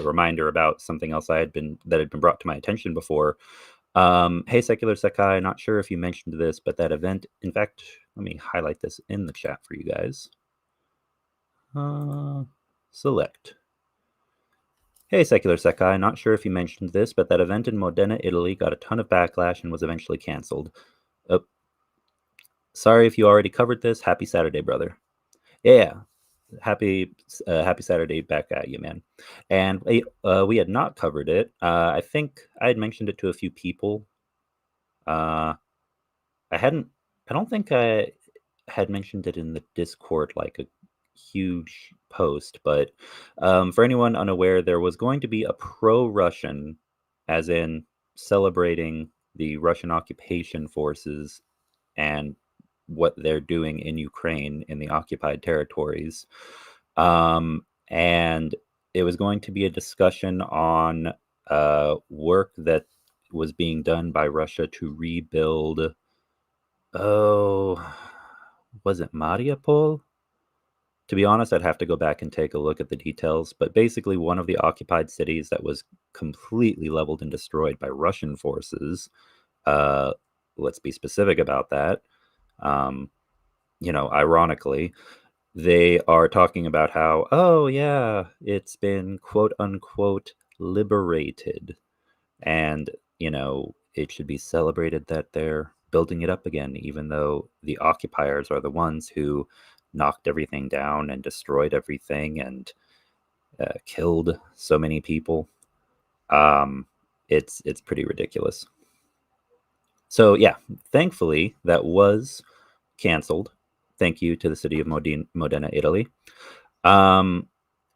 reminder about something else that had been brought to my attention before. Hey, Secular Sakai, not sure if you mentioned this, but that event, in fact, let me highlight this in the chat for you guys. Select. Hey, Secular Sakai, not sure if you mentioned this, but that event in Modena, Italy got a ton of backlash and was eventually canceled. Sorry if you already covered this. Happy Saturday, brother. Yeah, happy Saturday back at you, man. And we had not covered it. I think I had mentioned it to a few people. I don't think I had mentioned it in the Discord like a huge post, but for anyone unaware, there was going to be a pro-Russian, as in celebrating the Russian occupation forces and what they're doing in Ukraine in the occupied territories. And it was going to be a discussion on work that was being done by Russia to rebuild. Oh, was it Mariupol? To be honest, I'd have to go back and take a look at the details, but basically one of the occupied cities that was completely leveled and destroyed by Russian forces. Let's be specific about that. Ironically, they are talking about how, oh yeah, it's been quote unquote liberated. And, it should be celebrated that they're building it up again, even though the occupiers are the ones who knocked everything down and destroyed everything and killed so many people. It's pretty ridiculous. So yeah, thankfully that was canceled. Thank you to the city of Modena, Italy. And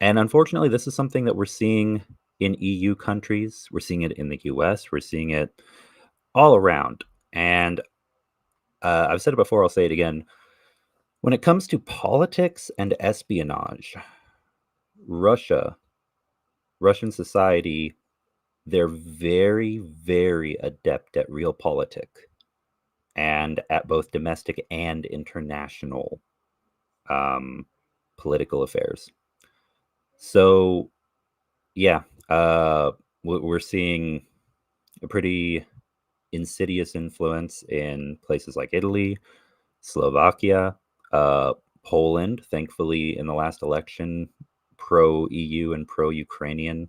unfortunately, this is something that we're seeing in EU countries. We're seeing it in the US. We're seeing it all around. And I've said it before, I'll say it again. When it comes to politics and espionage, Russian society, they're very, very adept at realpolitik and at both domestic and international political affairs. So, yeah, we're seeing a pretty insidious influence in places like Italy, Slovakia, Poland. Thankfully, in the last election, pro-EU and pro-Ukrainian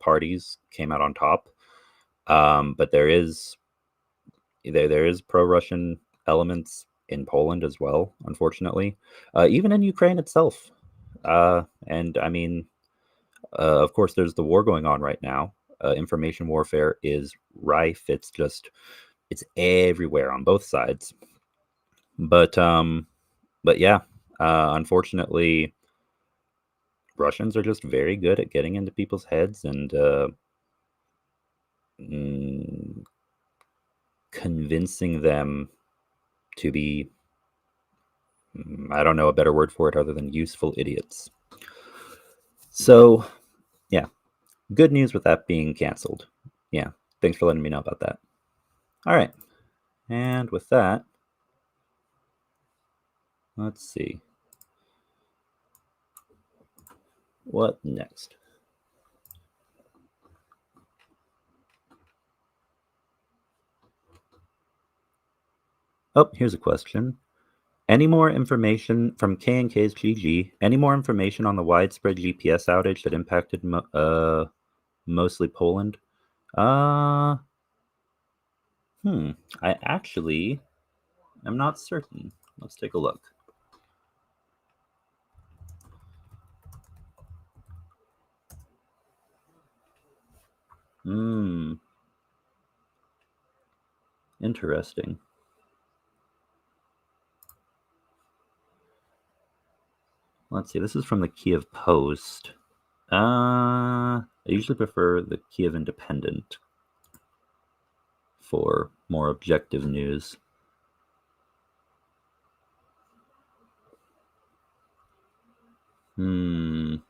parties came out on top. But there is pro-Russian elements in Poland as well, unfortunately, even in Ukraine itself. And I mean, of course, there's the war going on right now. Information warfare is rife. It's everywhere on both sides. But yeah, unfortunately, Russians are just very good at getting into people's heads and convincing them to be, I don't know a better word for it other than useful idiots. So, yeah, good news with that being canceled. Yeah, thanks for letting me know about that. All right, and with that, let's see. What next? Oh, here's a question. Any more information from K&K's GG? Any more information on the widespread GPS outage that impacted mostly Poland? I actually am not certain. Let's take a look. Interesting. Let's see. This is from the Kiev Post. I usually prefer the Kiev Independent for more objective news. I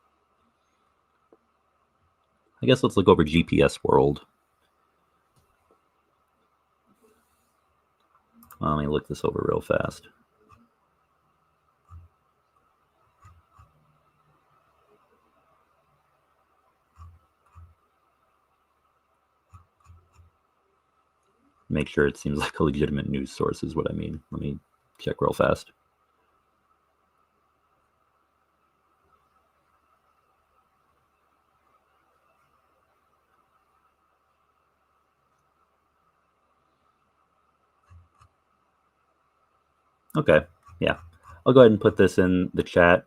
guess let's look over GPS World. Well, let me look this over real fast. Make sure it seems like a legitimate news source is what I mean. Let me check real fast. Okay, yeah. I'll go ahead and put this in the chat.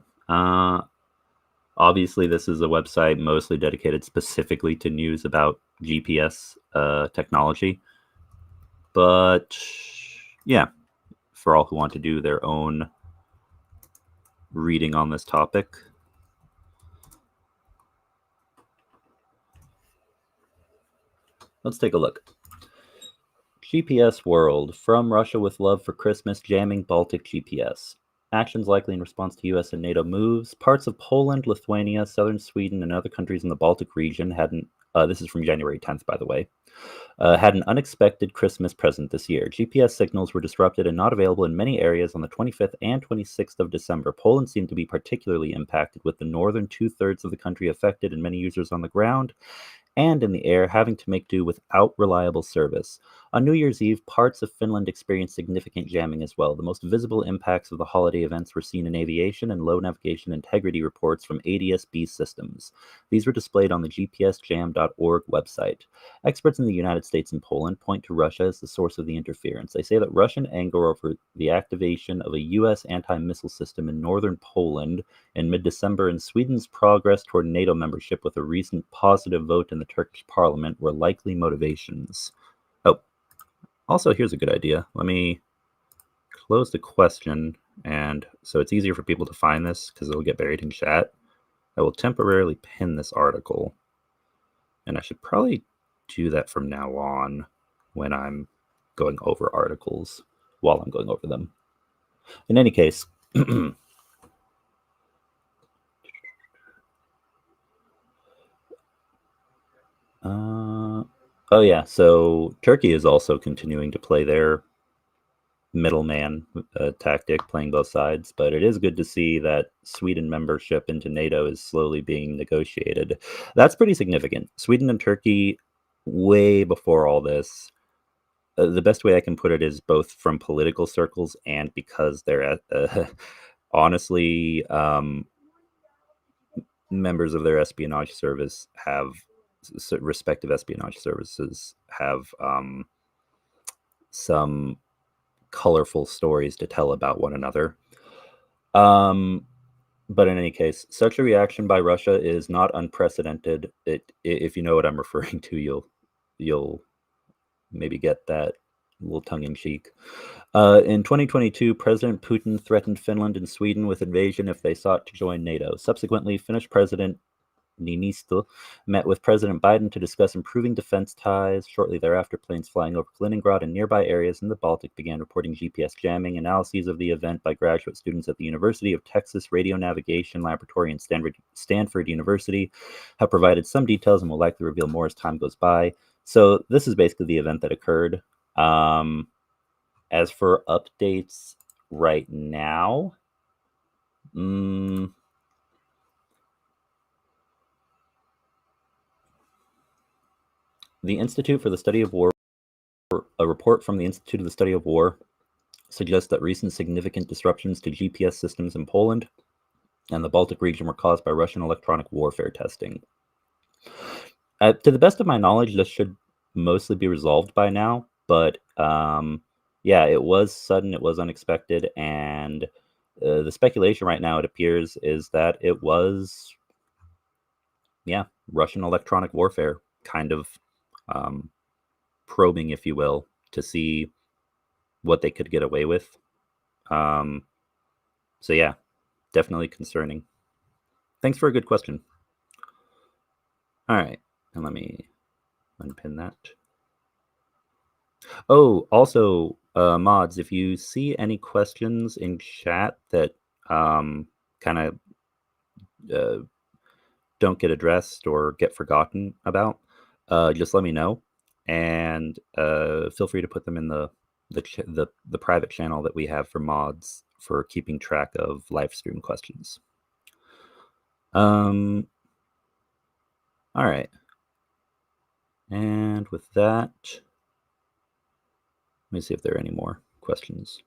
Obviously, this is a website mostly dedicated specifically to news about GPS technology. But yeah, for all who want to do their own reading on this topic. Let's take a look. GPS World. From Russia with love for Christmas, jamming Baltic GPS. Actions likely in response to US and NATO moves. Parts of Poland, Lithuania, southern Sweden, and other countries in the Baltic region this is from January 10th, by the way, had an unexpected Christmas present this year. GPS signals were disrupted and not available in many areas on the 25th and 26th of December. Poland seemed to be particularly impacted, with the northern two-thirds of the country affected and many users on the ground and in the air having to make do without reliable service. On New Year's Eve, parts of Finland experienced significant jamming as well. The most visible impacts of the holiday events were seen in aviation and low navigation integrity reports from ADS-B systems. These were displayed on the gpsjam.org website. Experts in the United States and Poland point to Russia as the source of the interference. They say that Russian anger over the activation of a U.S. anti-missile system in northern Poland in mid-December and Sweden's progress toward NATO membership with a recent positive vote in the Turkish parliament were likely motivations. Oh, also, here's a good idea. Let me close the question, and so it's easier for people to find this because it'll get buried in chat. I will temporarily pin this article, and I should probably do that from now on when I'm going over articles while I'm going over them. In any case, oh yeah, so Turkey is also continuing to play their middleman tactic, playing both sides, but it is good to see that Sweden membership into NATO is slowly being negotiated. That's pretty significant. Sweden and Turkey, way before all this, the best way I can put it is both from political circles and because they're honestly members of their espionage service have respective espionage services have some colorful stories to tell about one another. But in any case, such a reaction by Russia is not unprecedented. If you know what I'm referring to, you'll maybe get that little tongue-in-cheek. In 2022, President Putin threatened Finland and Sweden with invasion if they sought to join NATO. Subsequently, Finnish President Niinistö met with President Biden to discuss improving defense ties. Shortly thereafter, planes flying over Kaliningrad and nearby areas in the Baltic began reporting GPS jamming. Analyses of the event by graduate students at the University of Texas Radio Navigation Laboratory and Stanford University have provided some details and will likely reveal more as time goes by. So this is basically the event that occurred. As for updates right now, the Institute for the Study of War, a report from the Institute of the Study of War suggests that recent significant disruptions to GPS systems in Poland and the Baltic region were caused by Russian electronic warfare testing. To the best of my knowledge, this should mostly be resolved by now, but yeah, it was sudden, it was unexpected, and the speculation right now, it appears, is that it was, yeah, Russian electronic warfare, kind of probing, if you will, to see what they could get away with. So yeah, definitely concerning. Thanks for a good question. All right, and let me unpin that. Oh, also, mods, if you see any questions in chat that kind of don't get addressed or get forgotten about, just let me know, and feel free to put them in the private channel that we have for mods for keeping track of live stream questions. All right, and with that, let me see if there are any more questions.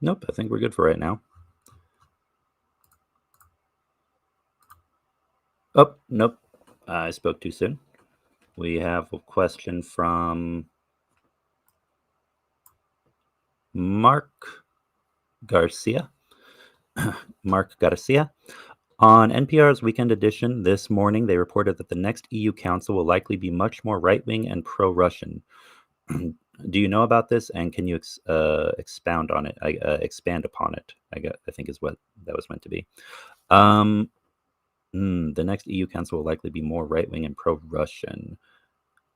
Nope, I think we're good for right now. Oh, nope, I spoke too soon. We have a question from Mark Garcia. Mark Garcia. On NPR's Weekend Edition this morning, they reported that the next EU Council will likely be much more right-wing and pro-Russian. Do you know about this, and can you expound on it? Expand upon it, I think is what that was meant to be. The next EU Council will likely be more right-wing and pro-Russian.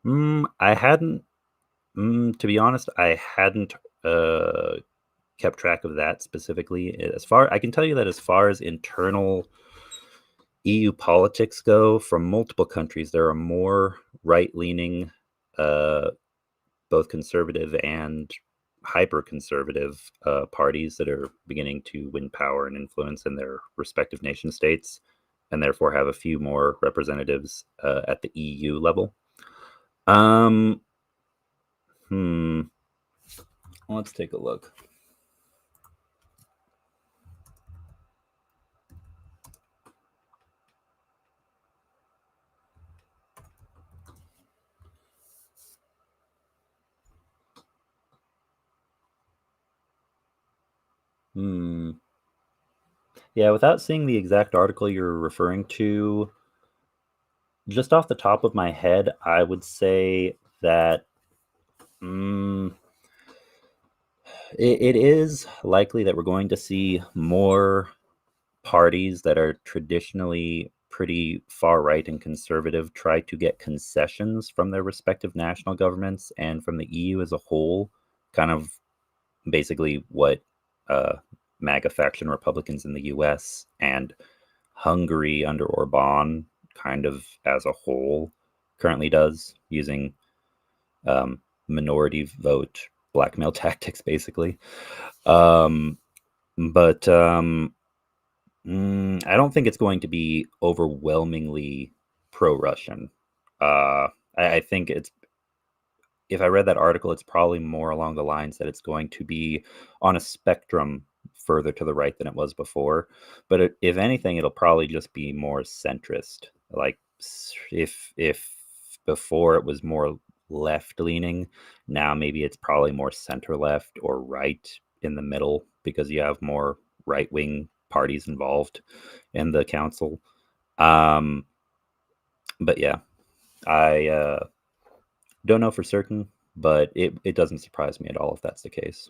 I hadn't, to be honest, I hadn't kept track of that specifically. I can tell you that as far as internal EU politics go, from multiple countries, there are more right-leaning, both conservative and hyper-conservative parties that are beginning to win power and influence in their respective nation states, and therefore have a few more representatives at the EU level. Let's take a look. Yeah, without seeing the exact article you're referring to, just off the top of my head, I would say that it is likely that we're going to see more parties that are traditionally pretty far right and conservative try to get concessions from their respective national governments and from the EU as a whole, kind of basically what MAGA faction Republicans in the US and Hungary under Orban kind of as a whole currently does, using minority vote blackmail tactics, basically. But I don't think it's going to be overwhelmingly pro-Russian. I think it's, if I read that article, it's probably more along the lines that it's going to be on a spectrum further to the right than it was before. But if anything, it'll probably just be more centrist. Like if before it was more left leaning, now maybe it's probably more center left or right in the middle, because you have more right wing parties involved in the council. But yeah, I don't know for certain, but it doesn't surprise me at all if that's the case.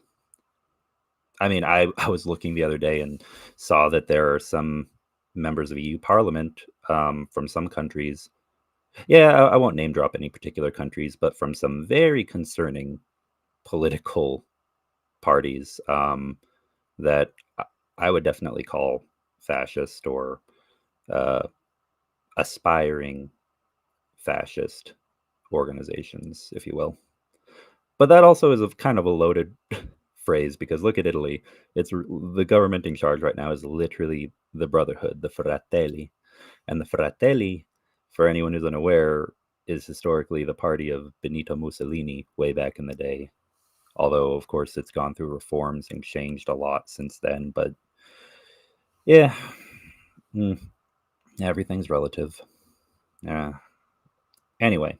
I mean, I was looking the other day and saw that there are some members of EU Parliament from some countries. Yeah, I won't name drop any particular countries, but from some very concerning political parties that I would definitely call fascist or aspiring fascist organizations, if you will. But that also is a kind of a loaded phrase, because look at Italy. It's the government in charge right now is literally the Brotherhood, the Fratelli. And the Fratelli, for anyone who's unaware, is historically the party of Benito Mussolini way back in the day. Although, of course, it's gone through reforms and changed a lot since then. But yeah, everything's relative. Anyway,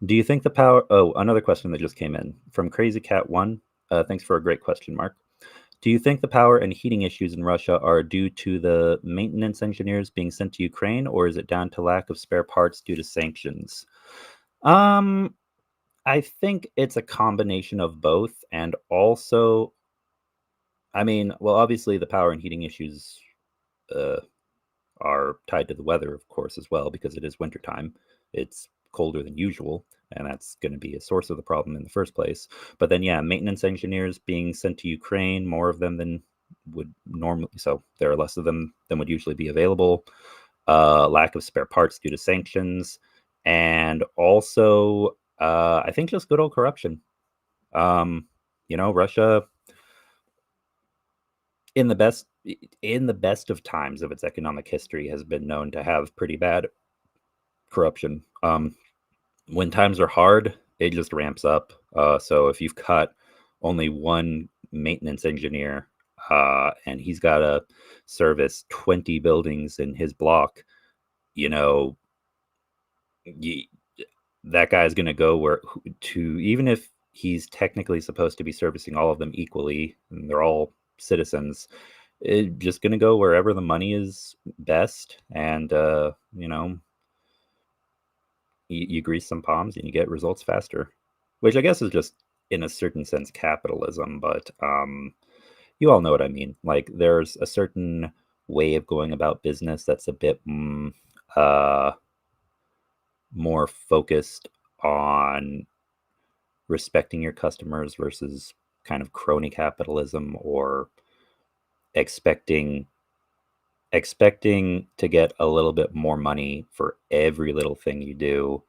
do you think the power... Oh, another question that just came in from Crazy Cat 1. Thanks for a great question, Mark. Do you think the power and heating issues in Russia are due to the maintenance engineers being sent to Ukraine, or is it down to lack of spare parts due to sanctions? I think it's a combination of both. And also, I mean, well, obviously the power and heating issues are tied to the weather, of course, as well, because it is wintertime. It's colder than usual, and that's going to be a source of the problem in the first place. But then, yeah, maintenance engineers being sent to Ukraine, more of them than would normally, so there are less of them than would usually be available. Lack of spare parts due to sanctions, and also, I think just good old corruption. Russia, in the best of times of its economic history, has been known to have pretty bad corruption. When times are hard, it just ramps up. So if you've got only one maintenance engineer and he's got to service 20 buildings in his block, that guy's going to go even if he's technically supposed to be servicing all of them equally, and they're all citizens, just going to go wherever the money is best. And, you grease some palms and you get results faster, which I guess is just, in a certain sense, capitalism. But you all know what I mean. Like, there's a certain way of going about business that's a bit more focused on respecting your customers versus kind of crony capitalism, or expecting expecting to get a little bit more money for every little thing you do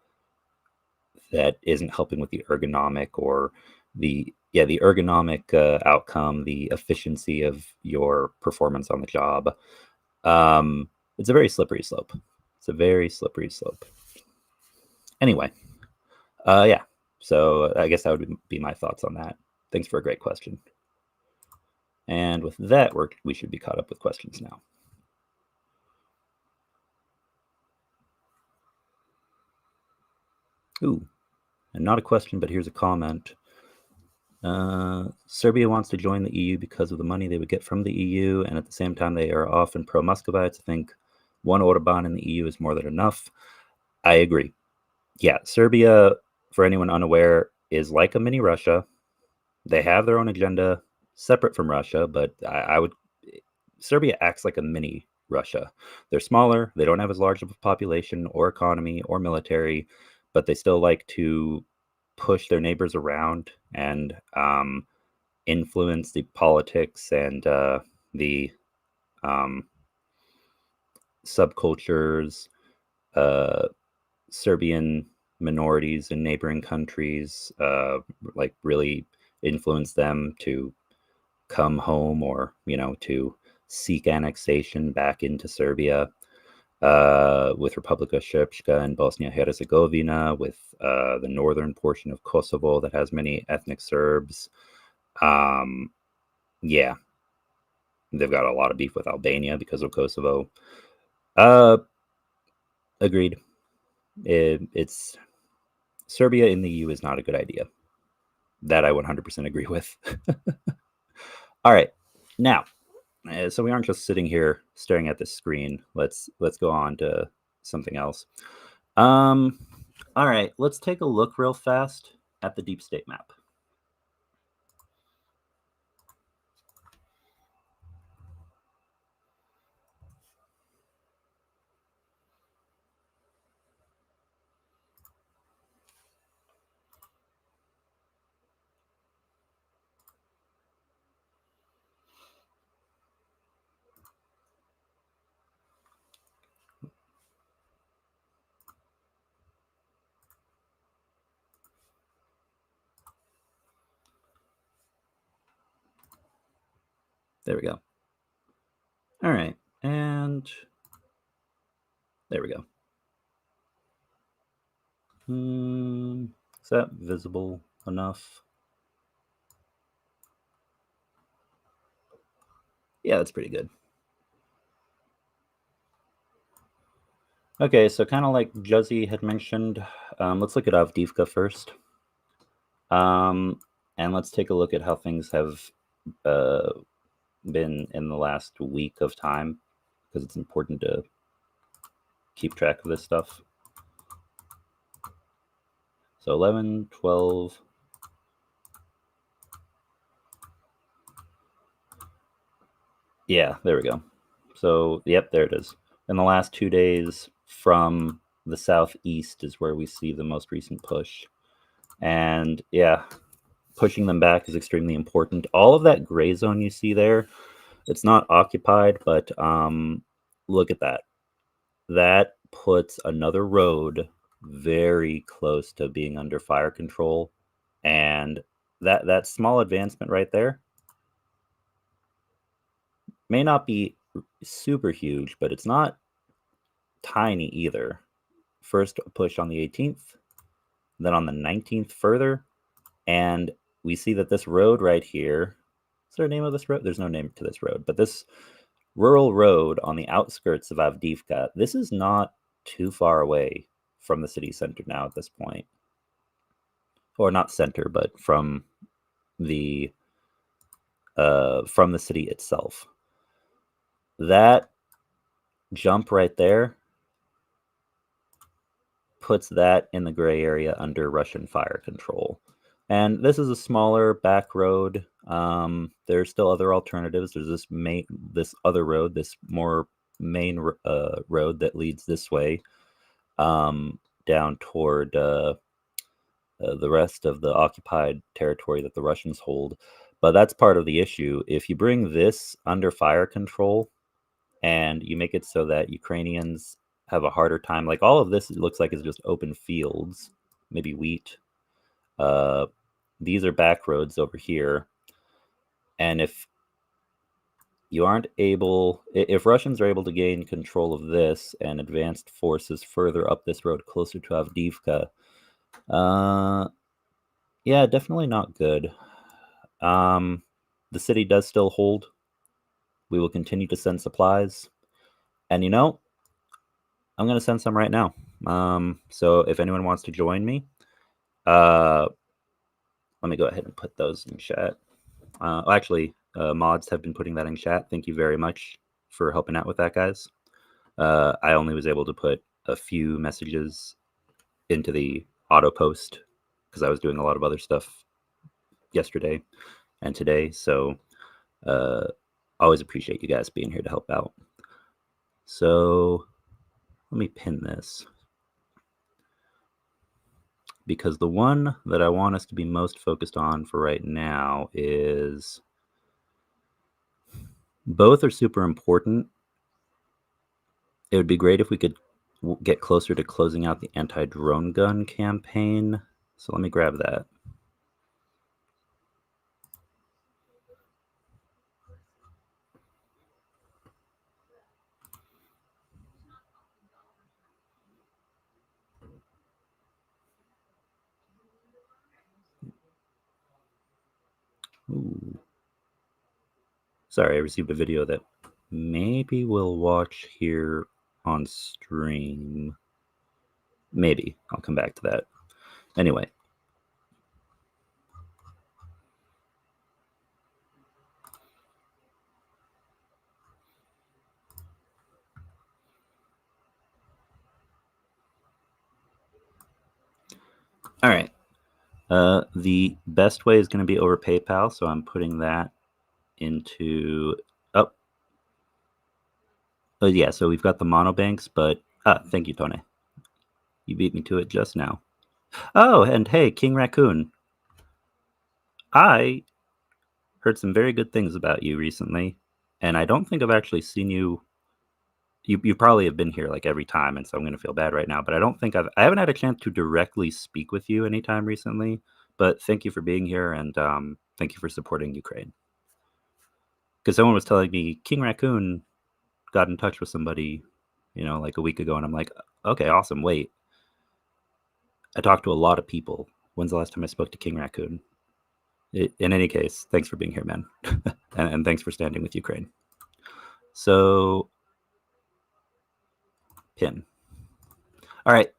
that isn't helping with the ergonomic or the ergonomic outcome, the efficiency of your performance on the job. It's a very slippery slope. It's a very slippery slope. Anyway, yeah. So I guess that would be my thoughts on that. Thanks for a great question. And with that, we should be caught up with questions now. Ooh, and not a question, but here's a comment. Serbia wants to join the EU because of the money they would get from the EU, and at the same time, they are often pro-Muscovites. I think one Orban in the EU is more than enough. I agree. Yeah, Serbia, for anyone unaware, is like a mini Russia. They have their own agenda separate from Russia, but Serbia acts like a mini Russia. They're smaller, they don't have as large of a population or economy or military, but they still like to push their neighbors around and influence the politics and the subcultures, Serbian minorities in neighboring countries, like really influence them to come home or, to seek annexation back into Serbia, with Republika Srpska and Bosnia-Herzegovina, with the northern portion of Kosovo that has many ethnic Serbs. Yeah, they've got a lot of beef with Albania because of Kosovo. Agreed. It's Serbia in the EU is not a good idea. That I 100% agree with. All right, now, so we aren't just sitting here staring at this screen. Let's go on to something else. All right, let's take a look real fast at the deep state map. There we go. All right, and there we go. Is that visible enough? Yeah, that's pretty good. Okay, so kind of like Juzzy had mentioned, let's look at Avdiivka first. And let's take a look at how things have been in the last week of time, because it's important to keep track of this stuff. So 11, 12. Yeah, there we go. So, yep, there it is. In the last 2 days from the southeast is where we see the most recent push. And yeah, pushing them back is extremely important. All of that gray zone you see there, it's not occupied, but look at that. That puts another road very close to being under fire control. And that small advancement right there may not be super huge, but it's not tiny either. First push on the 18th, then on the 19th further, and we see that this road right here, is there a name of this road? There's no name to this road, but this rural road on the outskirts of Avdiivka, this is not too far away from the city center now at this point. Or not center, but from the city itself. That jump right there puts that in the gray area under Russian fire control. And this is a smaller back road. There's still other alternatives. There's this other road, this more main road that leads this way, down toward the rest of the occupied territory that the Russians hold. But that's part of the issue. If you bring this under fire control, and you make it so that Ukrainians have a harder time. Like all of this, it looks like is just open fields, maybe wheat. These are back roads over here, and if you aren't able, if Russians are able to gain control of this and advanced forces further up this road closer to Avdiivka, yeah, definitely not good. The city does still hold. We will continue to send supplies, and I'm going to send some right now. So if anyone wants to join me, let me go ahead and put those in chat. Actually, mods have been putting that in chat. Thank you very much for helping out with that, guys. I only was able to put a few messages into the auto post because I was doing a lot of other stuff yesterday and today. So always appreciate you guys being here to help out. So let me pin this, because the one that I want us to be most focused on for right now is, both are super important. It would be great if we could get closer to closing out the anti-drone gun campaign. So let me grab that. Ooh. Sorry, I received a video that maybe we'll watch here on stream. Maybe. I'll come back to that. Anyway. All right. The best way is going to be over PayPal, so I'm putting that into... Oh, yeah, so we've got the monobanks, but... thank you, Tone. You beat me to it just now. Oh, and hey, King Raccoon. I heard some very good things about you recently, and I don't think I've actually seen you. You probably have been here like every time, and so I'm going to feel bad right now, but I haven't had a chance to directly speak with you anytime recently, but thank you for being here, and thank you for supporting Ukraine. Because someone was telling me King Raccoon got in touch with somebody, like a week ago, and I'm like, okay, awesome, wait. I talked to a lot of people. When's the last time I spoke to King Raccoon? In any case, thanks for being here, man. and thanks for standing with Ukraine. So, pin. All right.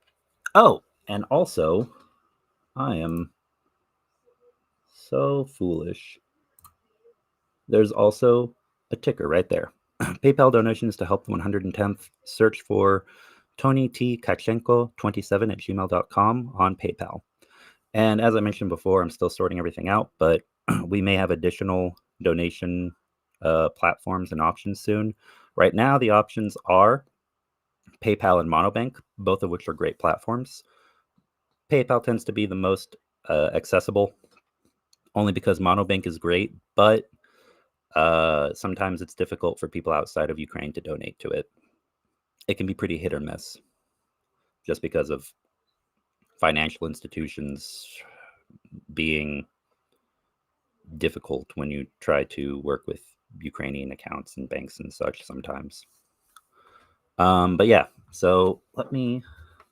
Oh, and also, I am so foolish. There's also a ticker right there. PayPal donations to help the 110th. Search for Tony T. Kachenko 27 at gmail.com on PayPal. And as I mentioned before, I'm still sorting everything out, but we may have additional donation platforms and options soon. Right now, the options are PayPal and Monobank, both of which are great platforms. PayPal tends to be the most accessible, only because Monobank is great, but sometimes it's difficult for people outside of Ukraine to donate to it. It can be pretty hit or miss, just because of financial institutions being difficult when you try to work with Ukrainian accounts and banks and such sometimes. But yeah, so let me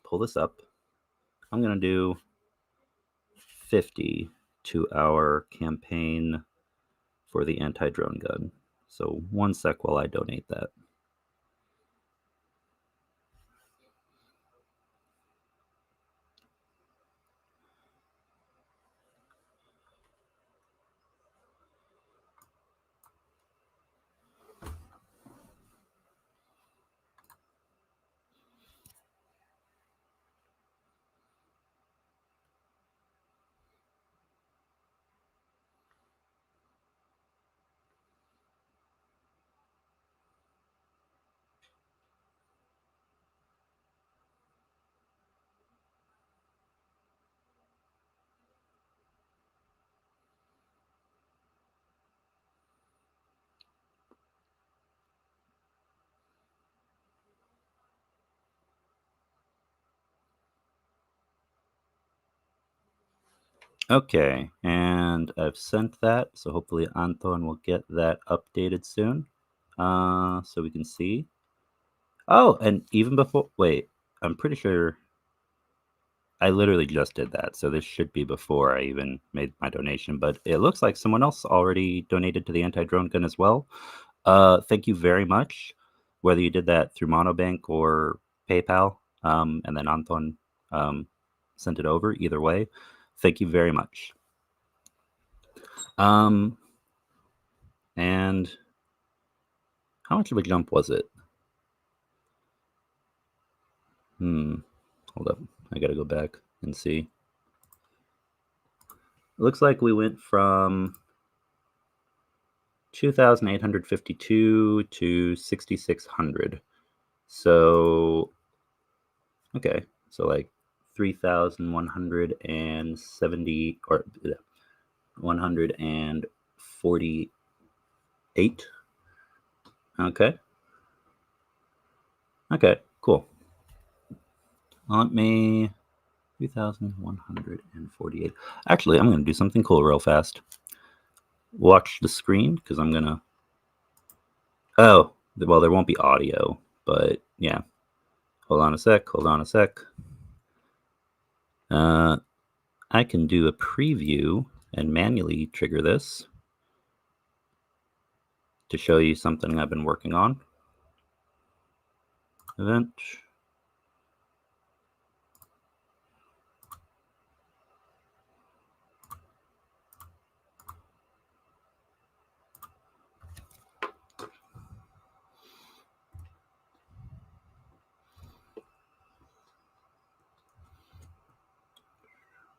pull this up. I'm going to do 50 to our campaign for the anti-drone gun. So 1 sec while I donate that. Okay, and I've sent that, so hopefully Anton will get that updated soon, so we can see. Oh, and even before, wait, I'm pretty sure I literally just did that, so this should be before I even made my donation, but it looks like someone else already donated to the anti-drone gun as well. Thank you very much, whether you did that through Monobank or PayPal, and then Anton sent it over. Either way, thank you very much. And how much of a jump was it? Hold up. I gotta go back and see. It looks like we went from 2,852 to 6,600. So, okay. So like 3,170 or 148. Okay. Okay, cool. Let me 3,148. Actually, I'm going to do something cool real fast. Watch the screen because I'm going to. Oh, well, there won't be audio, but yeah. Hold on a sec. Hold on a sec. I can do a preview and manually trigger this to show you something I've been working on. Event.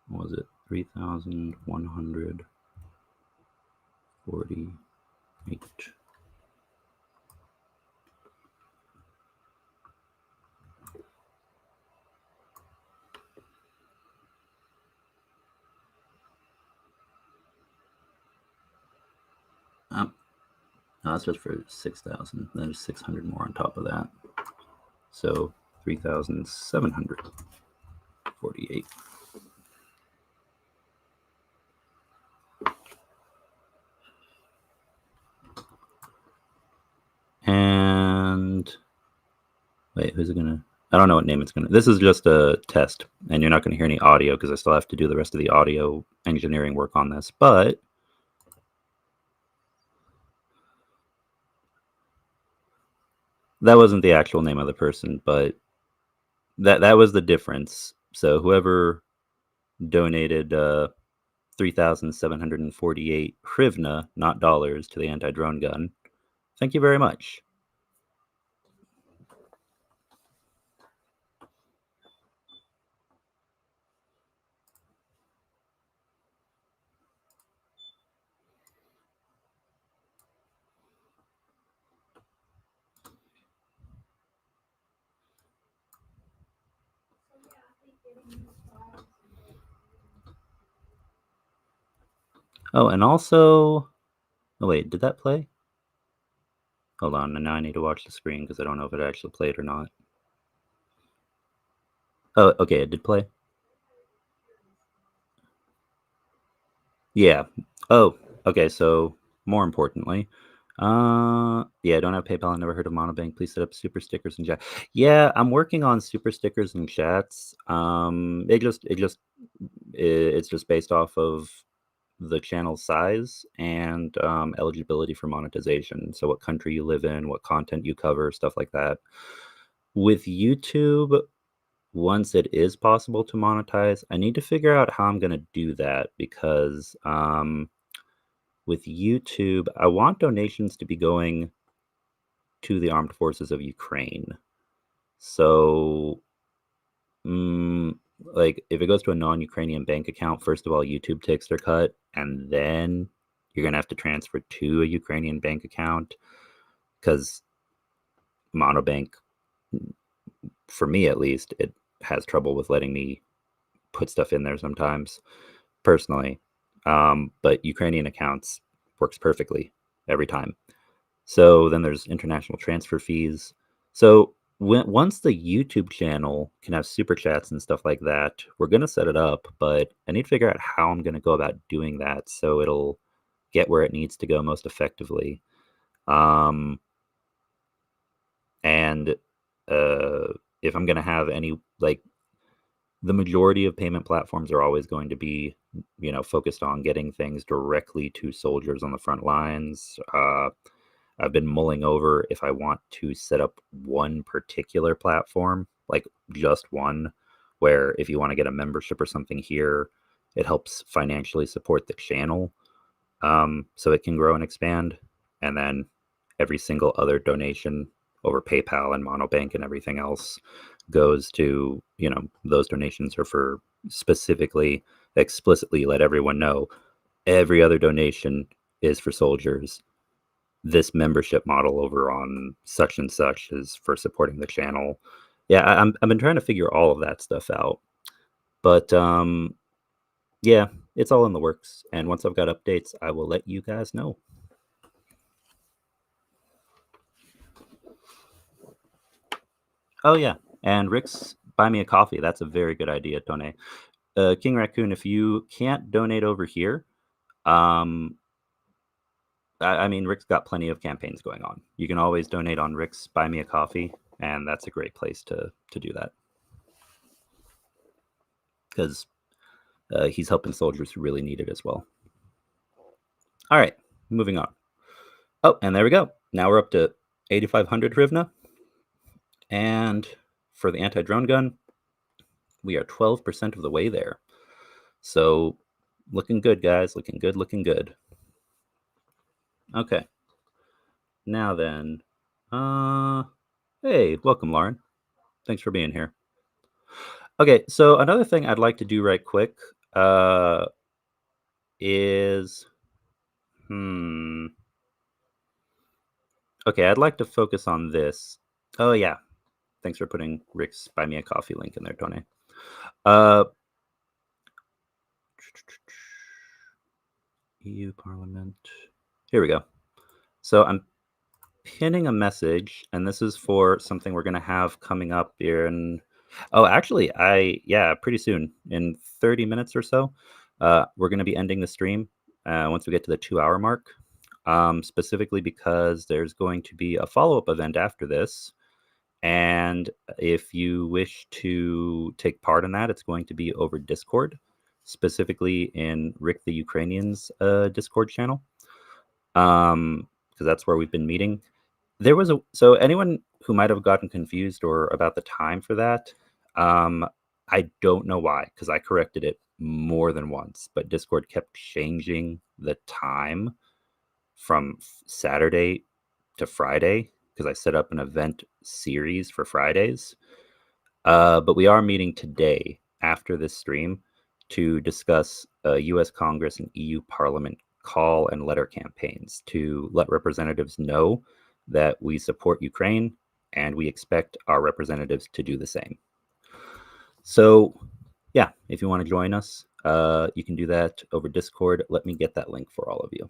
What was it? 3,148. No, that's just for 6,000. Then there's 600 more on top of that. So 3,748. And wait, who's it gonna? I don't know what name it's gonna. This is just a test, and you're not gonna hear any audio because I still have to do the rest of the audio engineering work on this. But that wasn't the actual name of the person, but that was the difference. So whoever donated 3,748 hryvnia, not dollars, to the anti-drone gun, thank you very much. Oh, and also, oh wait, did that play? Hold on, and now I need to watch the screen because I don't know if it actually played or not. Oh, okay, it did play. Yeah. Oh, okay. So more importantly, yeah, I don't have PayPal. I never heard of Monobank. Please set up super stickers and chat. Yeah, I'm working on super stickers and chats. It's just based off of the channel size and eligibility for monetization. So what country you live in, what content you cover, stuff like that. With YouTube, once it is possible to monetize, I need to figure out how I'm going to do that because with YouTube, I want donations to be going to the armed forces of Ukraine. So, like, if it goes to a non-Ukrainian bank account, first of all, YouTube takes their cut, and then you're gonna have to transfer to a Ukrainian bank account because Monobank, for me at least, it has trouble with letting me put stuff in there sometimes, personally. But Ukrainian accounts works perfectly every time. So then there's international transfer fees. So once the YouTube channel can have super chats and stuff like that, we're gonna set it up, but I need to figure out how I'm gonna go about doing that so it'll get where it needs to go most effectively. And if I'm gonna have any, like, the majority of payment platforms are always going to be, focused on getting things directly to soldiers on the front lines. I've been mulling over if I want to set up one particular platform, like just one, where if you want to get a membership or something here, it helps financially support the channel, so it can grow and expand. And then every single other donation over PayPal and Monobank and everything else goes to, those donations are for specifically, explicitly let everyone know every other donation is for soldiers. This membership model over on such and such is for supporting the channel. Yeah, I've been trying to figure all of that stuff out. But yeah, it's all in the works. And once I've got updates, I will let you guys know. Oh yeah, and Rick's buy me a coffee. That's a very good idea, Tone. King Raccoon, if you can't donate over here, I mean, Rick's got plenty of campaigns going on. You can always donate on Rick's Buy Me a Coffee, and that's a great place to do that. Because he's helping soldiers who really need it as well. All right, moving on. Oh, and there we go. Now we're up to 8,500 hryvnia. And for the anti-drone gun, we are 12% of the way there. So looking good, guys. Looking good, looking good. Okay. Now then, hey, welcome, Lauren. Thanks for being here. Okay, so another thing I'd like to do right quick is, okay, I'd like to focus on this. Oh yeah, thanks for putting Rick's Buy Me a Coffee link in there, Tony. EU Parliament. Here we go. So I'm pinning a message, and this is for something we're going to have coming up here in, actually, pretty soon, in 30 minutes or so, we're going to be ending the stream once we get to the 2-hour mark, specifically because there's going to be a follow-up event after this. And if you wish to take part in that, it's going to be over Discord, specifically in Rick the Ukrainian's Discord channel, because that's where we've been meeting. There was so anyone who might have gotten confused or about the time for that, I don't know why, because I corrected it more than once, but Discord kept changing the time from Saturday to Friday because I set up an event series for Fridays. But we are meeting today after this stream to discuss U.S. Congress and EU Parliament call and letter campaigns to let representatives know that we support Ukraine and we expect our representatives to do the same. So, yeah, if you want to join us, you can do that over Discord. Let me get that link for all of you.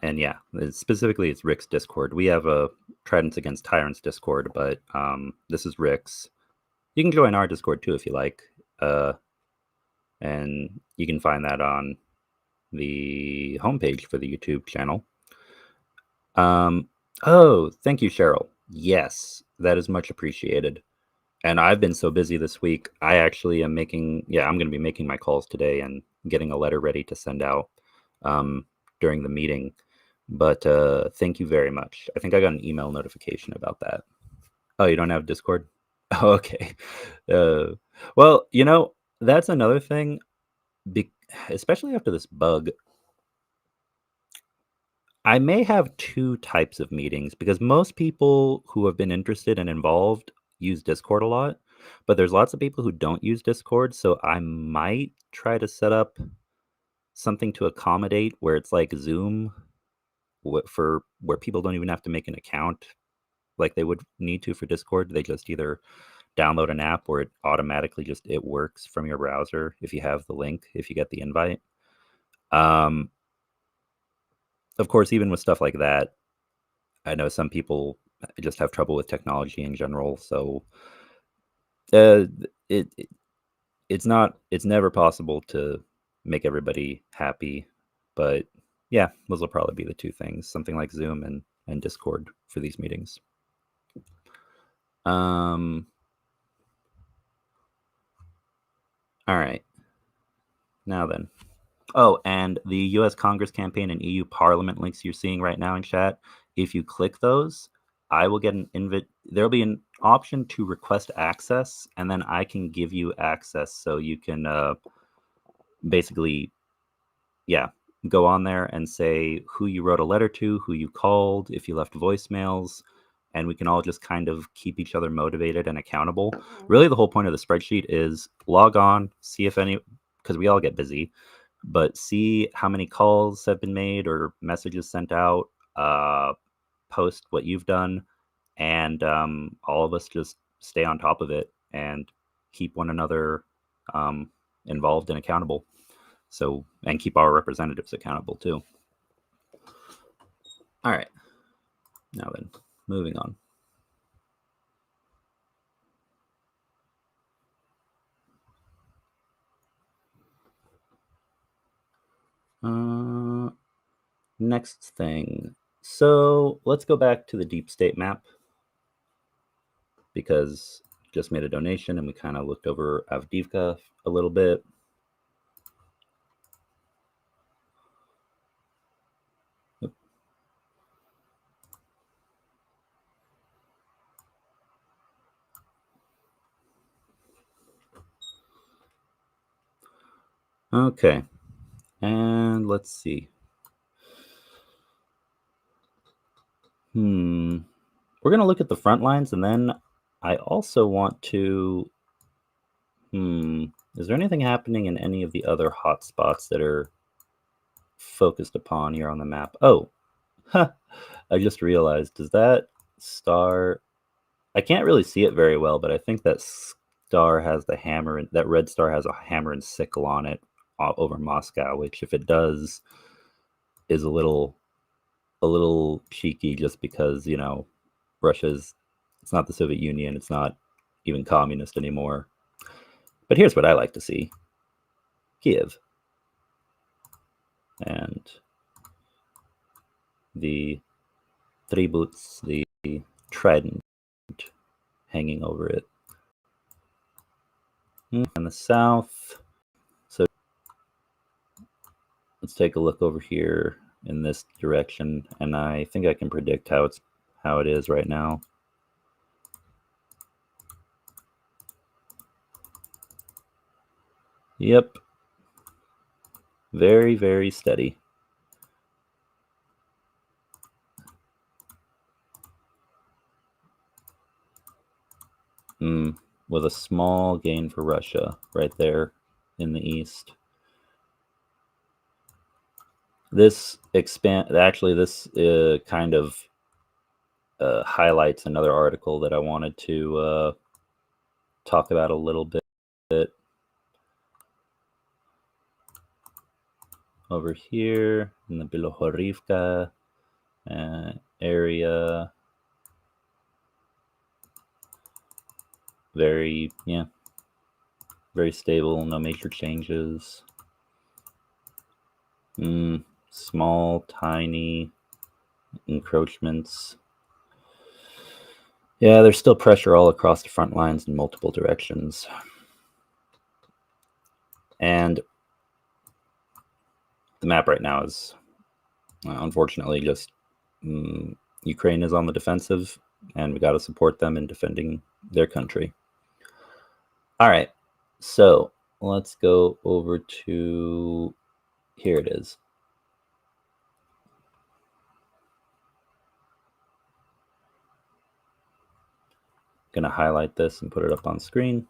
And yeah, specifically it's Rick's Discord. We have a Tridents Against Tyrants Discord, but this is Rick's. You can join our Discord too if you like. And you can find that on the homepage for the YouTube channel. Oh, thank you, Cheryl. Yes, that is much appreciated. And I've been so busy this week. I actually am I'm going to be making my calls today and getting a letter ready to send out during the meeting. But thank you very much. I think I got an email notification about that. Oh, you don't have Discord? Oh, okay. Well, that's another thing, especially after this bug. I may have two types of meetings because most people who have been interested and involved use Discord a lot, but there's lots of people who don't use Discord. So I might try to set up something to accommodate where it's like Zoom for where people don't even have to make an account like they would need to for Discord. They just either download an app where it automatically it works from your browser if you have the link, if you get the invite. Of course, even with stuff like that, I know some people just have trouble with technology in general. So it's never possible to make everybody happy. But yeah, those will probably be the two things, something like Zoom and Discord for these meetings. All right. Now then. Oh, and the U.S. Congress campaign and EU Parliament links you're seeing right now in chat, if you click those, I will get an invite. There'll be an option to request access, and then I can give you access so you can basically, yeah, go on there and say who you wrote a letter to, who you called, if you left voicemails, and we can all just kind of keep each other motivated and accountable. Really, the whole point of the spreadsheet is log on, see if any, because we all get busy, but see how many calls have been made or messages sent out, post what you've done, and all of us just stay on top of it and keep one another involved and accountable. So, and keep our representatives accountable too. All right. Now then, moving on. Next thing. So let's go back to the deep state map, because just made a donation and we kind of looked over Avdiivka a little bit. Okay, and let's see. We're going to look at the front lines, and then I also want to... is there anything happening in any of the other hotspots that are focused upon here on the map? Oh, I just realized, does that star... I can't really see it very well, but I think that star has the hammer, and that red star has a hammer and sickle on it over Moscow, which, if it does, is a little cheeky, just because, you know, Russia's, it's not the Soviet Union, it's not even communist anymore. But here's what I like to see: Kiev and the Tributes, the trident hanging over it. And the south. So let's take a look over here in this direction, and I think I can predict how it is right now. Yep. Very, very steady. With a small gain for Russia right there in the east. This kind of highlights another article that I wanted to talk about a little bit. Over here in the Bashkortostan area. Very stable, no major changes. Small, tiny encroachments. Yeah, there's still pressure all across the front lines in multiple directions. And the map right now is, unfortunately, just Ukraine is on the defensive, and we got to support them in defending their country. All right, so let's go over to, here it is. Going to highlight this and put it up on screen.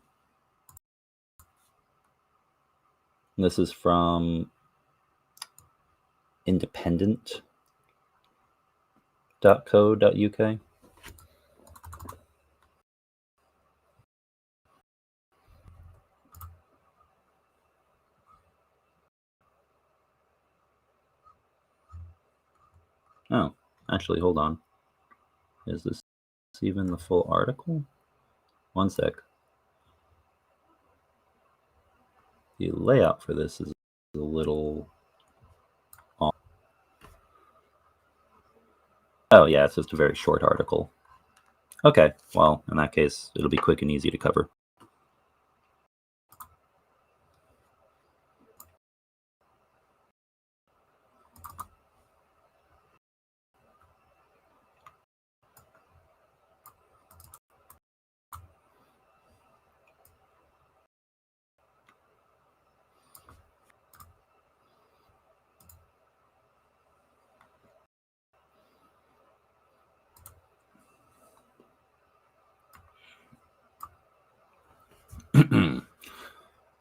This is from Independent. .co.uk. Oh, actually, hold on. Is this even the full article? One sec. The layout for this is a little off. Oh, yeah, it's just a very short article. Okay, well, in that case, it'll be quick and easy to cover.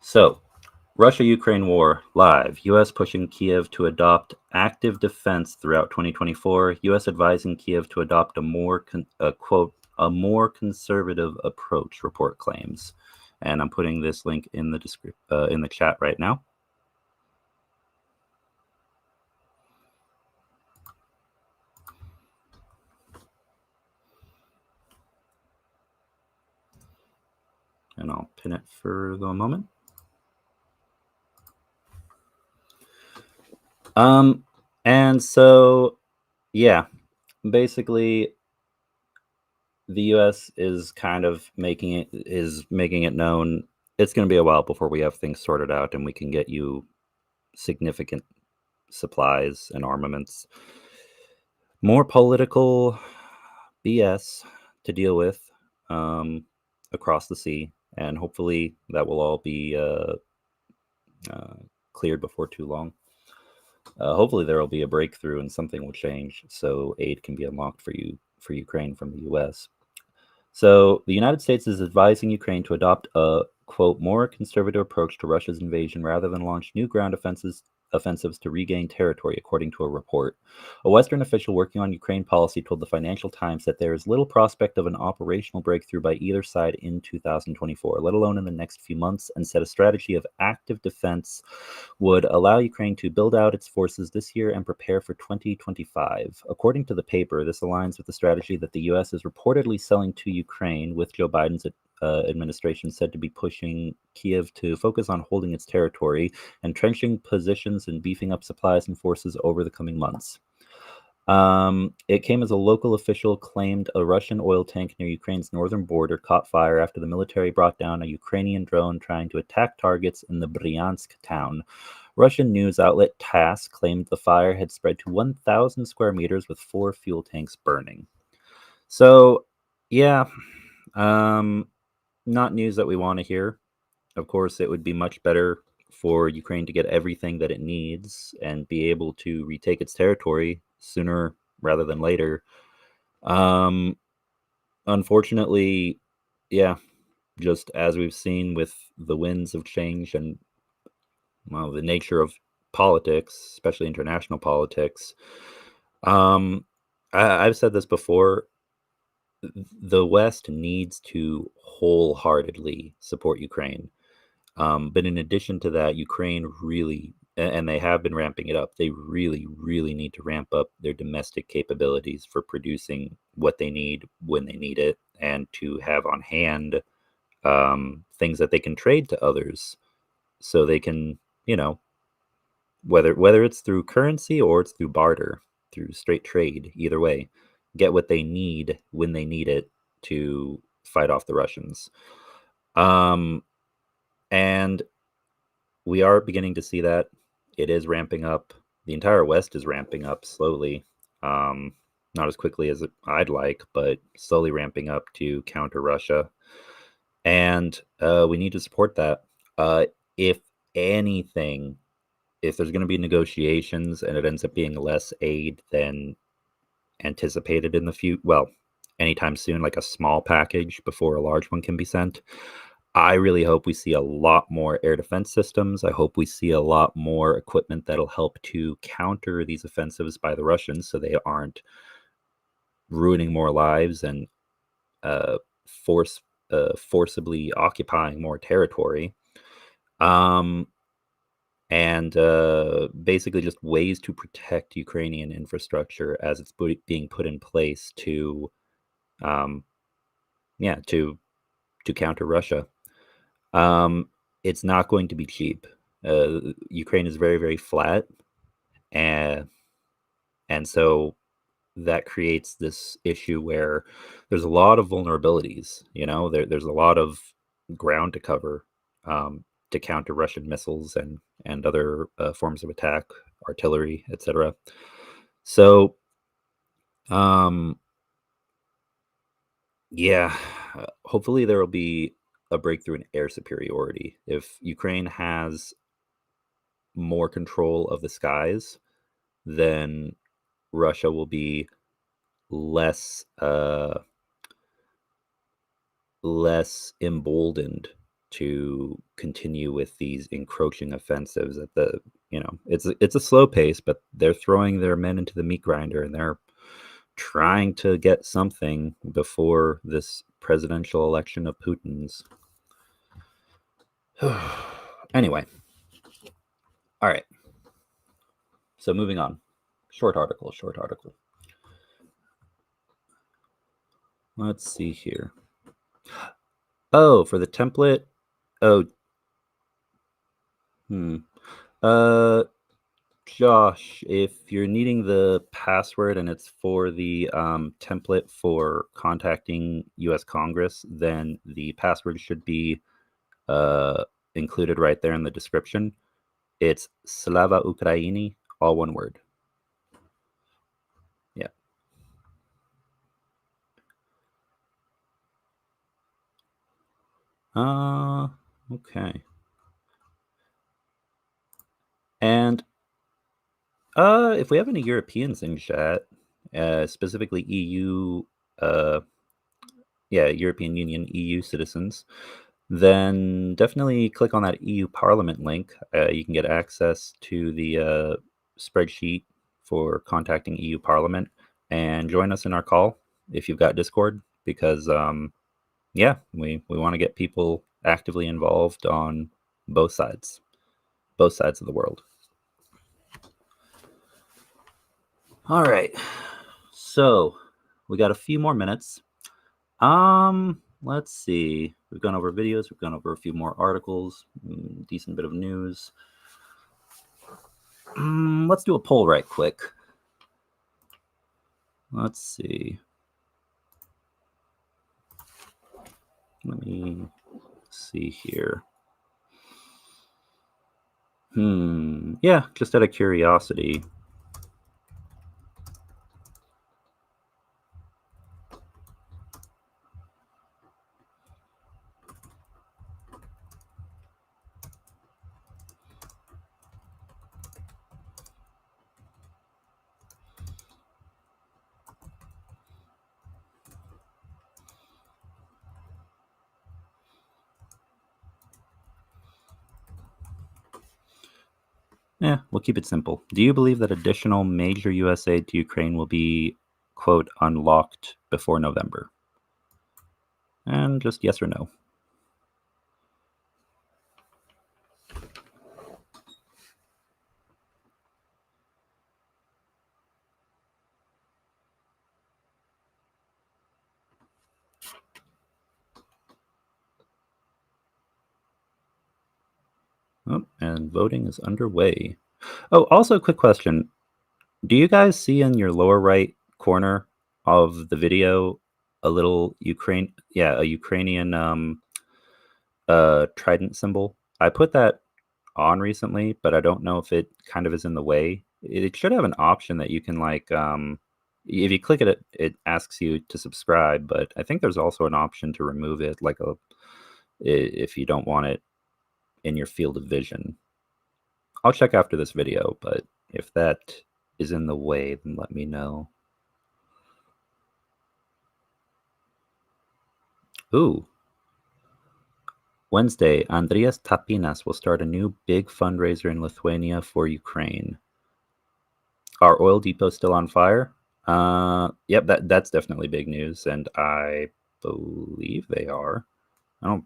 So, Russia-Ukraine war live. U.S. pushing Kiev to adopt active defense throughout 2024. U.S. advising Kiev to adopt a more conservative approach. Report claims, and I'm putting this link in the chat right now. And I'll pin it for the moment. And so, yeah, basically, the U.S. is kind of making it known it's going to be a while before we have things sorted out and we can get you significant supplies and armaments. More political BS to deal with across the sea, and hopefully that will all be cleared before too long. Hopefully there will be a breakthrough and something will change so aid can be unlocked for Ukraine from the U.S. So the United States is advising Ukraine to adopt a, quote, more conservative approach to Russia's invasion rather than launch new ground offensives to regain territory, according to a report. A Western official working on Ukraine policy told the Financial Times that there is little prospect of an operational breakthrough by either side in 2024, let alone in the next few months, and said a strategy of active defense would allow Ukraine to build out its forces this year and prepare for 2025. According to the paper, this aligns with the strategy that the U.S. is reportedly selling to Ukraine, with Joe Biden's administration said to be pushing Kiev to focus on holding its territory, entrenching positions, and beefing up supplies and forces over the coming months. It came as a local official claimed a Russian oil tank near Ukraine's northern border caught fire after the military brought down a Ukrainian drone trying to attack targets in the Bryansk town. Russian news outlet TASS claimed the fire had spread to 1,000 square meters with 4 fuel tanks burning. So, yeah, not news that we want to hear. Of course, it would be much better for Ukraine to get everything that it needs and be able to retake its territory sooner rather than later. Unfortunately, yeah, just as we've seen with the winds of change and, well, the nature of politics, especially international politics, I've said this before, the West needs to wholeheartedly support Ukraine. But in addition to that, Ukraine really, and they have been ramping it up, they really, really need to ramp up their domestic capabilities for producing what they need when they need it, and to have on hand things that they can trade to others so they can, whether it's through currency or it's through barter, through straight trade, either way, get what they need when they need it to fight off the Russians. And we are beginning to see that. It is ramping up. The entire West is ramping up slowly. Not as quickly as I'd like, but slowly ramping up to counter Russia. And we need to support that. If anything, if there's going to be negotiations and it ends up being less aid than anticipated in the future, well, anytime soon, like a small package before a large one can be sent, I really hope we see a lot more air defense systems. I hope we see a lot more equipment that'll help to counter these offensives by the Russians so they aren't ruining more lives and forcibly occupying more territory, and basically just ways to protect Ukrainian infrastructure as it's being put in place to, to counter Russia. It's not going to be cheap. Ukraine is very, very flat, and so that creates this issue where there's a lot of vulnerabilities. There's a lot of ground to cover, to counter Russian missiles and other forms of attack, artillery, etc. So, yeah, hopefully there will be a breakthrough in air superiority. If Ukraine has more control of the skies, then Russia will be less less emboldened to continue with these encroaching offensives at the it's a slow pace, but they're throwing their men into the meat grinder, and they're trying to get something before this presidential election of Putin's. Anyway, all right, so moving on. Short article. Let's see here. Oh, for the template. Oh, Josh, if you're needing the password and it's for the template for contacting U.S. Congress, then the password should be included right there in the description. It's Slava Ukraini, all one word. Yeah. Okay. And if we have any Europeans in chat, specifically EU, European Union, EU citizens, then definitely click on that EU Parliament link. You can get access to the spreadsheet for contacting EU Parliament, and join us in our call if you've got Discord, because we want to get people actively involved on both sides of the world. All right, so we got a few more minutes. Let's see. We've gone over videos. We've gone over a few more articles. Decent bit of news. Let's do a poll right quick. Let's see. Let me see here. Yeah, just out of curiosity. Yeah, we'll keep it simple. Do you believe that additional major U.S. aid to Ukraine will be, quote, unlocked before November? And just yes or no. Oh, and voting is underway. Oh, also a quick question. Do you guys see in your lower right corner of the video a little a Ukrainian trident symbol? I put that on recently, but I don't know if it kind of is in the way. It should have an option that you can if you click it, it asks you to subscribe, but I think there's also an option to remove it, if you don't want it in your field of vision. I'll check after this video, but if that is in the way, then let me know. Ooh. Wednesday, Andrias Tapinas will start a new big fundraiser in Lithuania for Ukraine. Are oil depots still on fire? Yep, that's definitely big news, and I believe they are. I don't.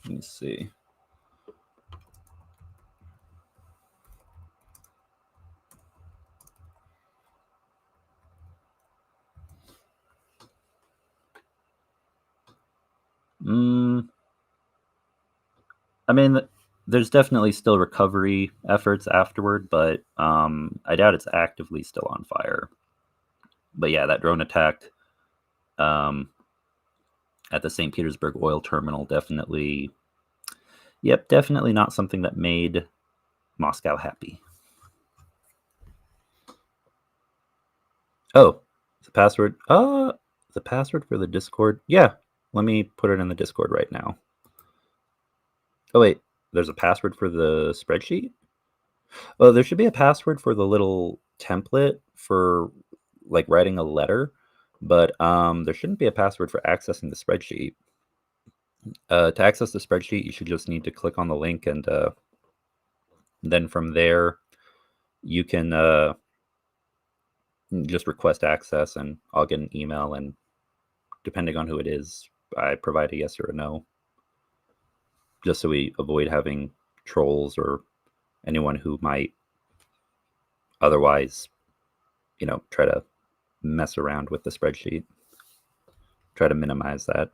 Let me see. I mean, there's definitely still recovery efforts afterward, but I doubt it's actively still on fire. But yeah, that drone attack um, at the St. Petersburg oil terminal definitely, yep, definitely not something that made Moscow happy. Oh, the password. The password for the Discord. Yeah, let me put it in the Discord right now. Oh wait, there's a password for the spreadsheet. Oh, there should be a password for the little template for like writing a letter, but there shouldn't be a password for accessing the spreadsheet. To access the spreadsheet, you should just need to click on the link, and then from there, you can just request access, and I'll get an email, and depending on who it is, I provide a yes or a no, just so we avoid having trolls or anyone who might otherwise, try to mess around with the spreadsheet. Try to minimize that.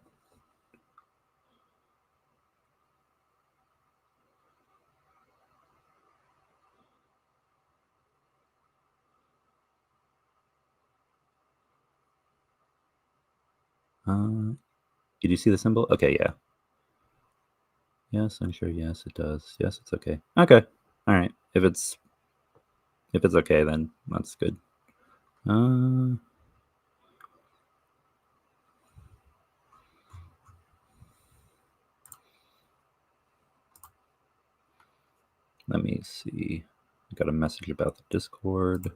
Did you see the symbol? Okay, yeah. Yes, I'm sure. Yes, it does. Yes, it's okay. Okay. All right. If it's okay, then that's good. Let me see. I got a message about the Discord.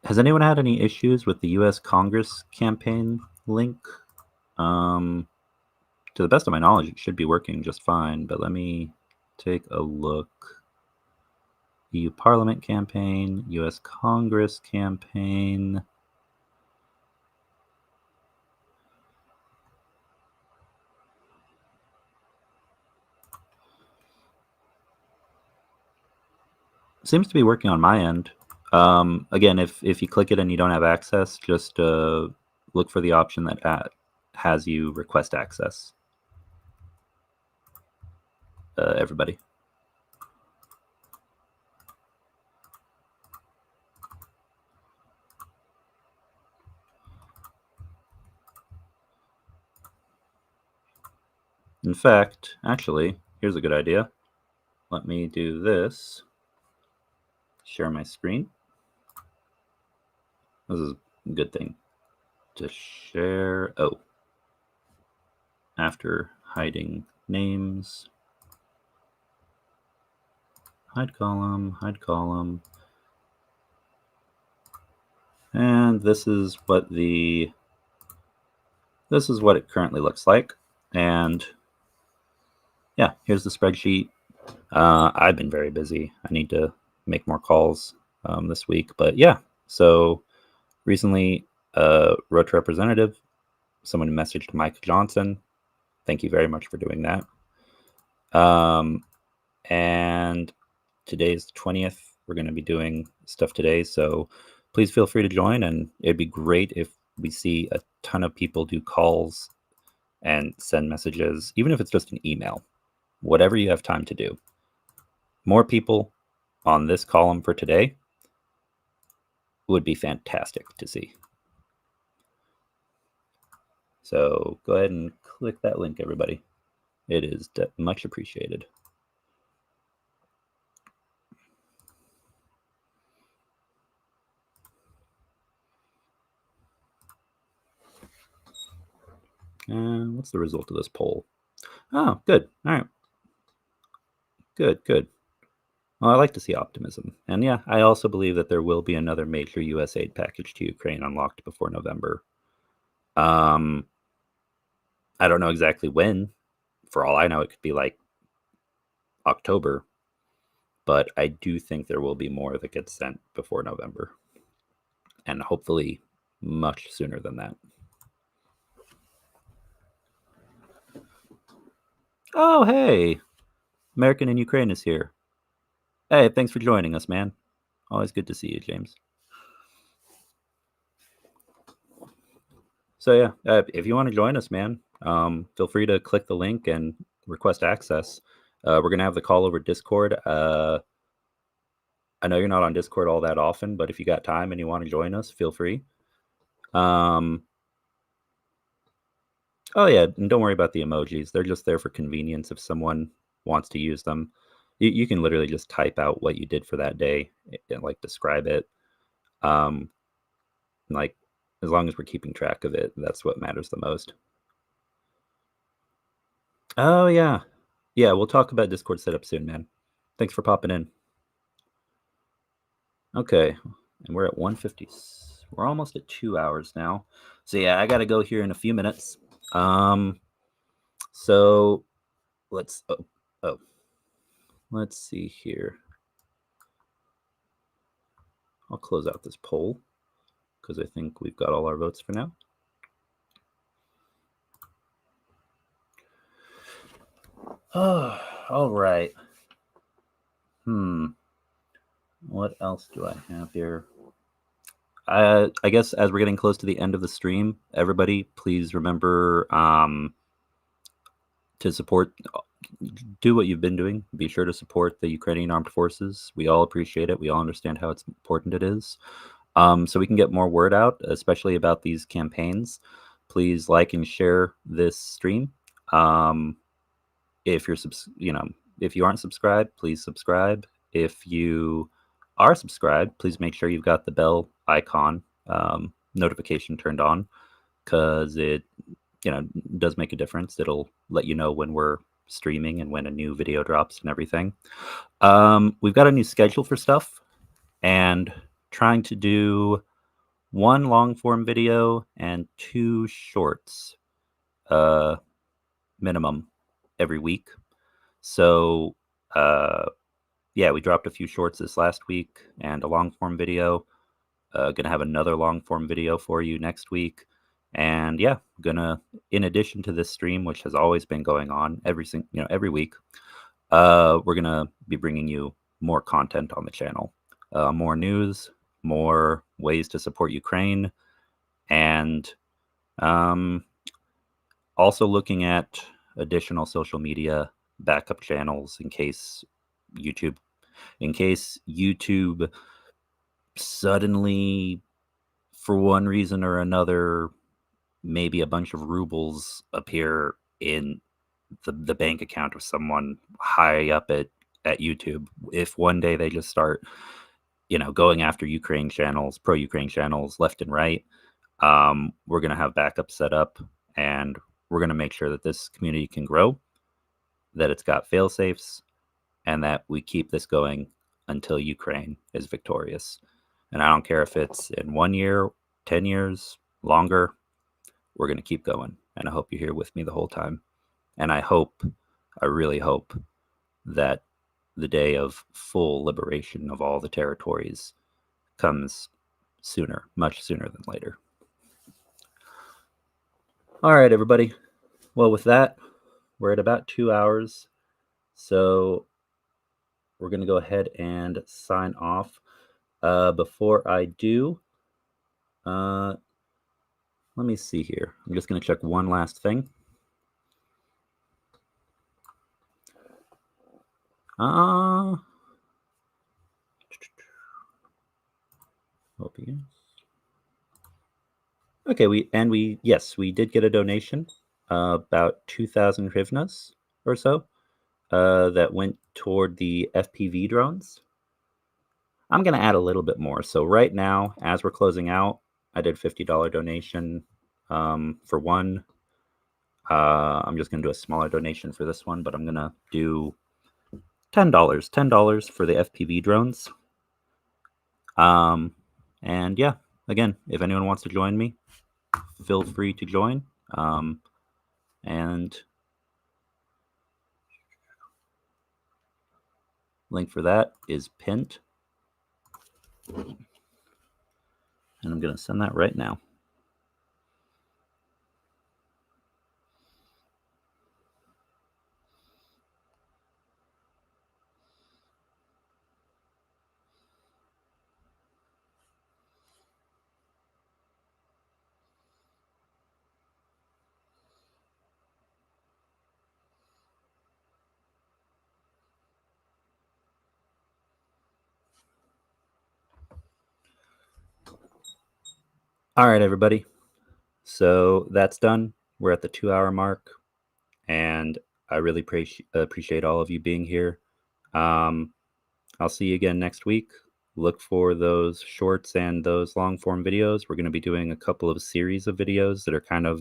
Has anyone had any issues with the U.S. Congress campaign link? To the best of my knowledge, it should be working just fine, but let me take a look. EU Parliament campaign, U.S. Congress campaign. Seems to be working on my end. Again, if you click it and you don't have access, just look for the option that has you request access. Everybody. In fact, actually, here's a good idea. Let me do this. Share my screen. This is a good thing to share. Oh, after hiding names, hide column, and this is what it currently looks like. And yeah, here's the spreadsheet. I've been very busy. I need to make more calls this week, but yeah. So recently, wrote to representative. Someone messaged Mike Johnson. Thank you very much for doing that. And today's the 20th. We're going to be doing stuff today, so please feel free to join, and it'd be great if we see a ton of people do calls and send messages, even if it's just an email, whatever you have time to do. More people on this column for today would be fantastic to see. So go ahead and click that link, everybody. It is much appreciated. What's the result of this poll? Oh, good. All right. Good. Well, I like to see optimism. And yeah, I also believe that there will be another major U.S. aid package to Ukraine unlocked before November. I don't know exactly when. For all I know, it could be like October. But I do think there will be more that gets sent before November. And hopefully much sooner than that. Oh, hey! American in Ukraine is here. Hey, thanks for joining us, man. Always good to see you, James. So yeah, if you want to join us, man, feel free to click the link and request access. We're gonna have the call over Discord. I know you're not on Discord all that often, but if you got time and you want to join us, feel free. Oh yeah, and don't worry about the emojis. They're just there for convenience if someone wants to use them. You can literally just type out what you did for that day and like describe it. Like as long as we're keeping track of it, that's what matters the most. Oh yeah. Yeah, we'll talk about Discord setup soon, man. Thanks for popping in. Okay, and we're at 150. We're almost at 2 hours now. So yeah, I gotta go here in a few minutes. So let's let's see here. I'll close out this poll because I think we've got all our votes for now. Oh, all right. What else do I have here? I guess as we're getting close to the end of the stream, everybody, please remember to support, do what you've been doing. Be sure to support the Ukrainian armed forces. We all appreciate it. We all understand how important it is. So we can get more word out, especially about these campaigns. Please like and share this stream. If you're if you aren't subscribed, please subscribe. If you are subscribed, please make sure you've got the bell icon notification turned on, because it does make a difference. It'll let you know when we're streaming and when a new video drops and everything. We've got a new schedule for stuff, and trying to do 1 long form video and 2 shorts minimum every week. So yeah, we dropped a few shorts this last week and a long form video. Gonna have another long form video for you next week. And yeah, gonna, in addition to this stream, which has always been going on every week, we're gonna be bringing you more content on the channel, more news, more ways to support Ukraine, and also looking at additional social media backup channels in case YouTube suddenly, for one reason or another, maybe a bunch of rubles appear in the bank account of someone high up at YouTube. If one day they just start, going after Ukraine channels, pro-Ukraine channels left and right, we're going to have backup set up, and we're going to make sure that this community can grow, that it's got fail safes, and that we keep this going until Ukraine is victorious. And I don't care if it's in 1 year, 10 years, longer, we're going to keep going. And I hope you're here with me the whole time. And I really hope that the day of full liberation of all the territories comes sooner, much sooner than later. All right, everybody. Well, with that, we're at about 2 hours. So we're going to go ahead and sign off. Before I do, let me see here. I'm just going to check one last thing. Okay, we did get a donation, about 2,000 hryvnias or so, that went toward the FPV drones. I'm going to add a little bit more. So right now, as we're closing out, I did $50 donation for one. I'm just going to do a smaller donation for this one, but I'm going to do $10 for the FPV drones. And yeah, again, if anyone wants to join me, feel free to join. And link for that is pinned. And I'm going to send that right now. All right, everybody. So that's done. We're at the 2-hour mark, and I really appreciate all of you being here. I'll see you again next week. Look for those shorts and those long form videos. We're going to be doing a couple of series of videos that are kind of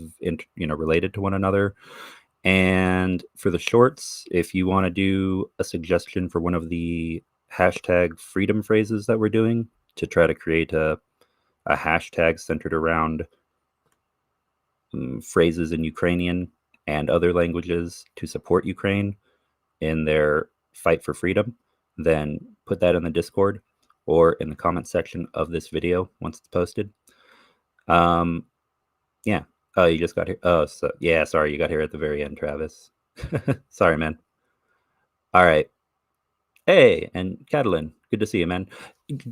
related to one another. And for the shorts, if you want to do a suggestion for one of the hashtag freedom phrases that we're doing to try to create a hashtag centered around phrases in Ukrainian and other languages to support Ukraine in their fight for freedom, then put that in the Discord or in the comment section of this video once it's posted. Yeah. Oh, you just got here. Oh, so yeah, sorry, you got here at the very end, Travis. Sorry, man. All right. Hey, and Catalin, good to see you, man.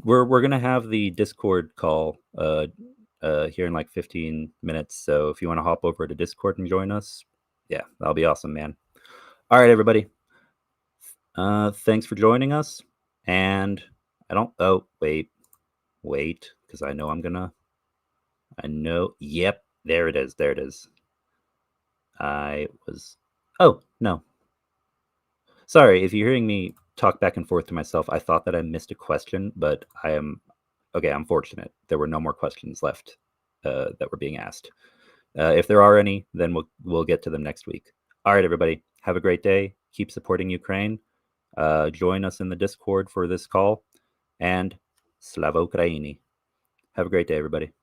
We're gonna have the Discord call here in like 15 minutes. So if you want to hop over to Discord and join us, yeah, that'll be awesome, man. All right, everybody. Thanks for joining us. And wait, because I know, yep, there it is. Oh, no. Sorry, if you're hearing me talk back and forth to myself, I thought that I missed a question, but I'm fortunate. There were no more questions left that were being asked. If there are any, then we'll get to them next week. All right, everybody, have a great day. Keep supporting Ukraine. Join us in the Discord for this call, and Slava Ukraini. Have a great day, everybody.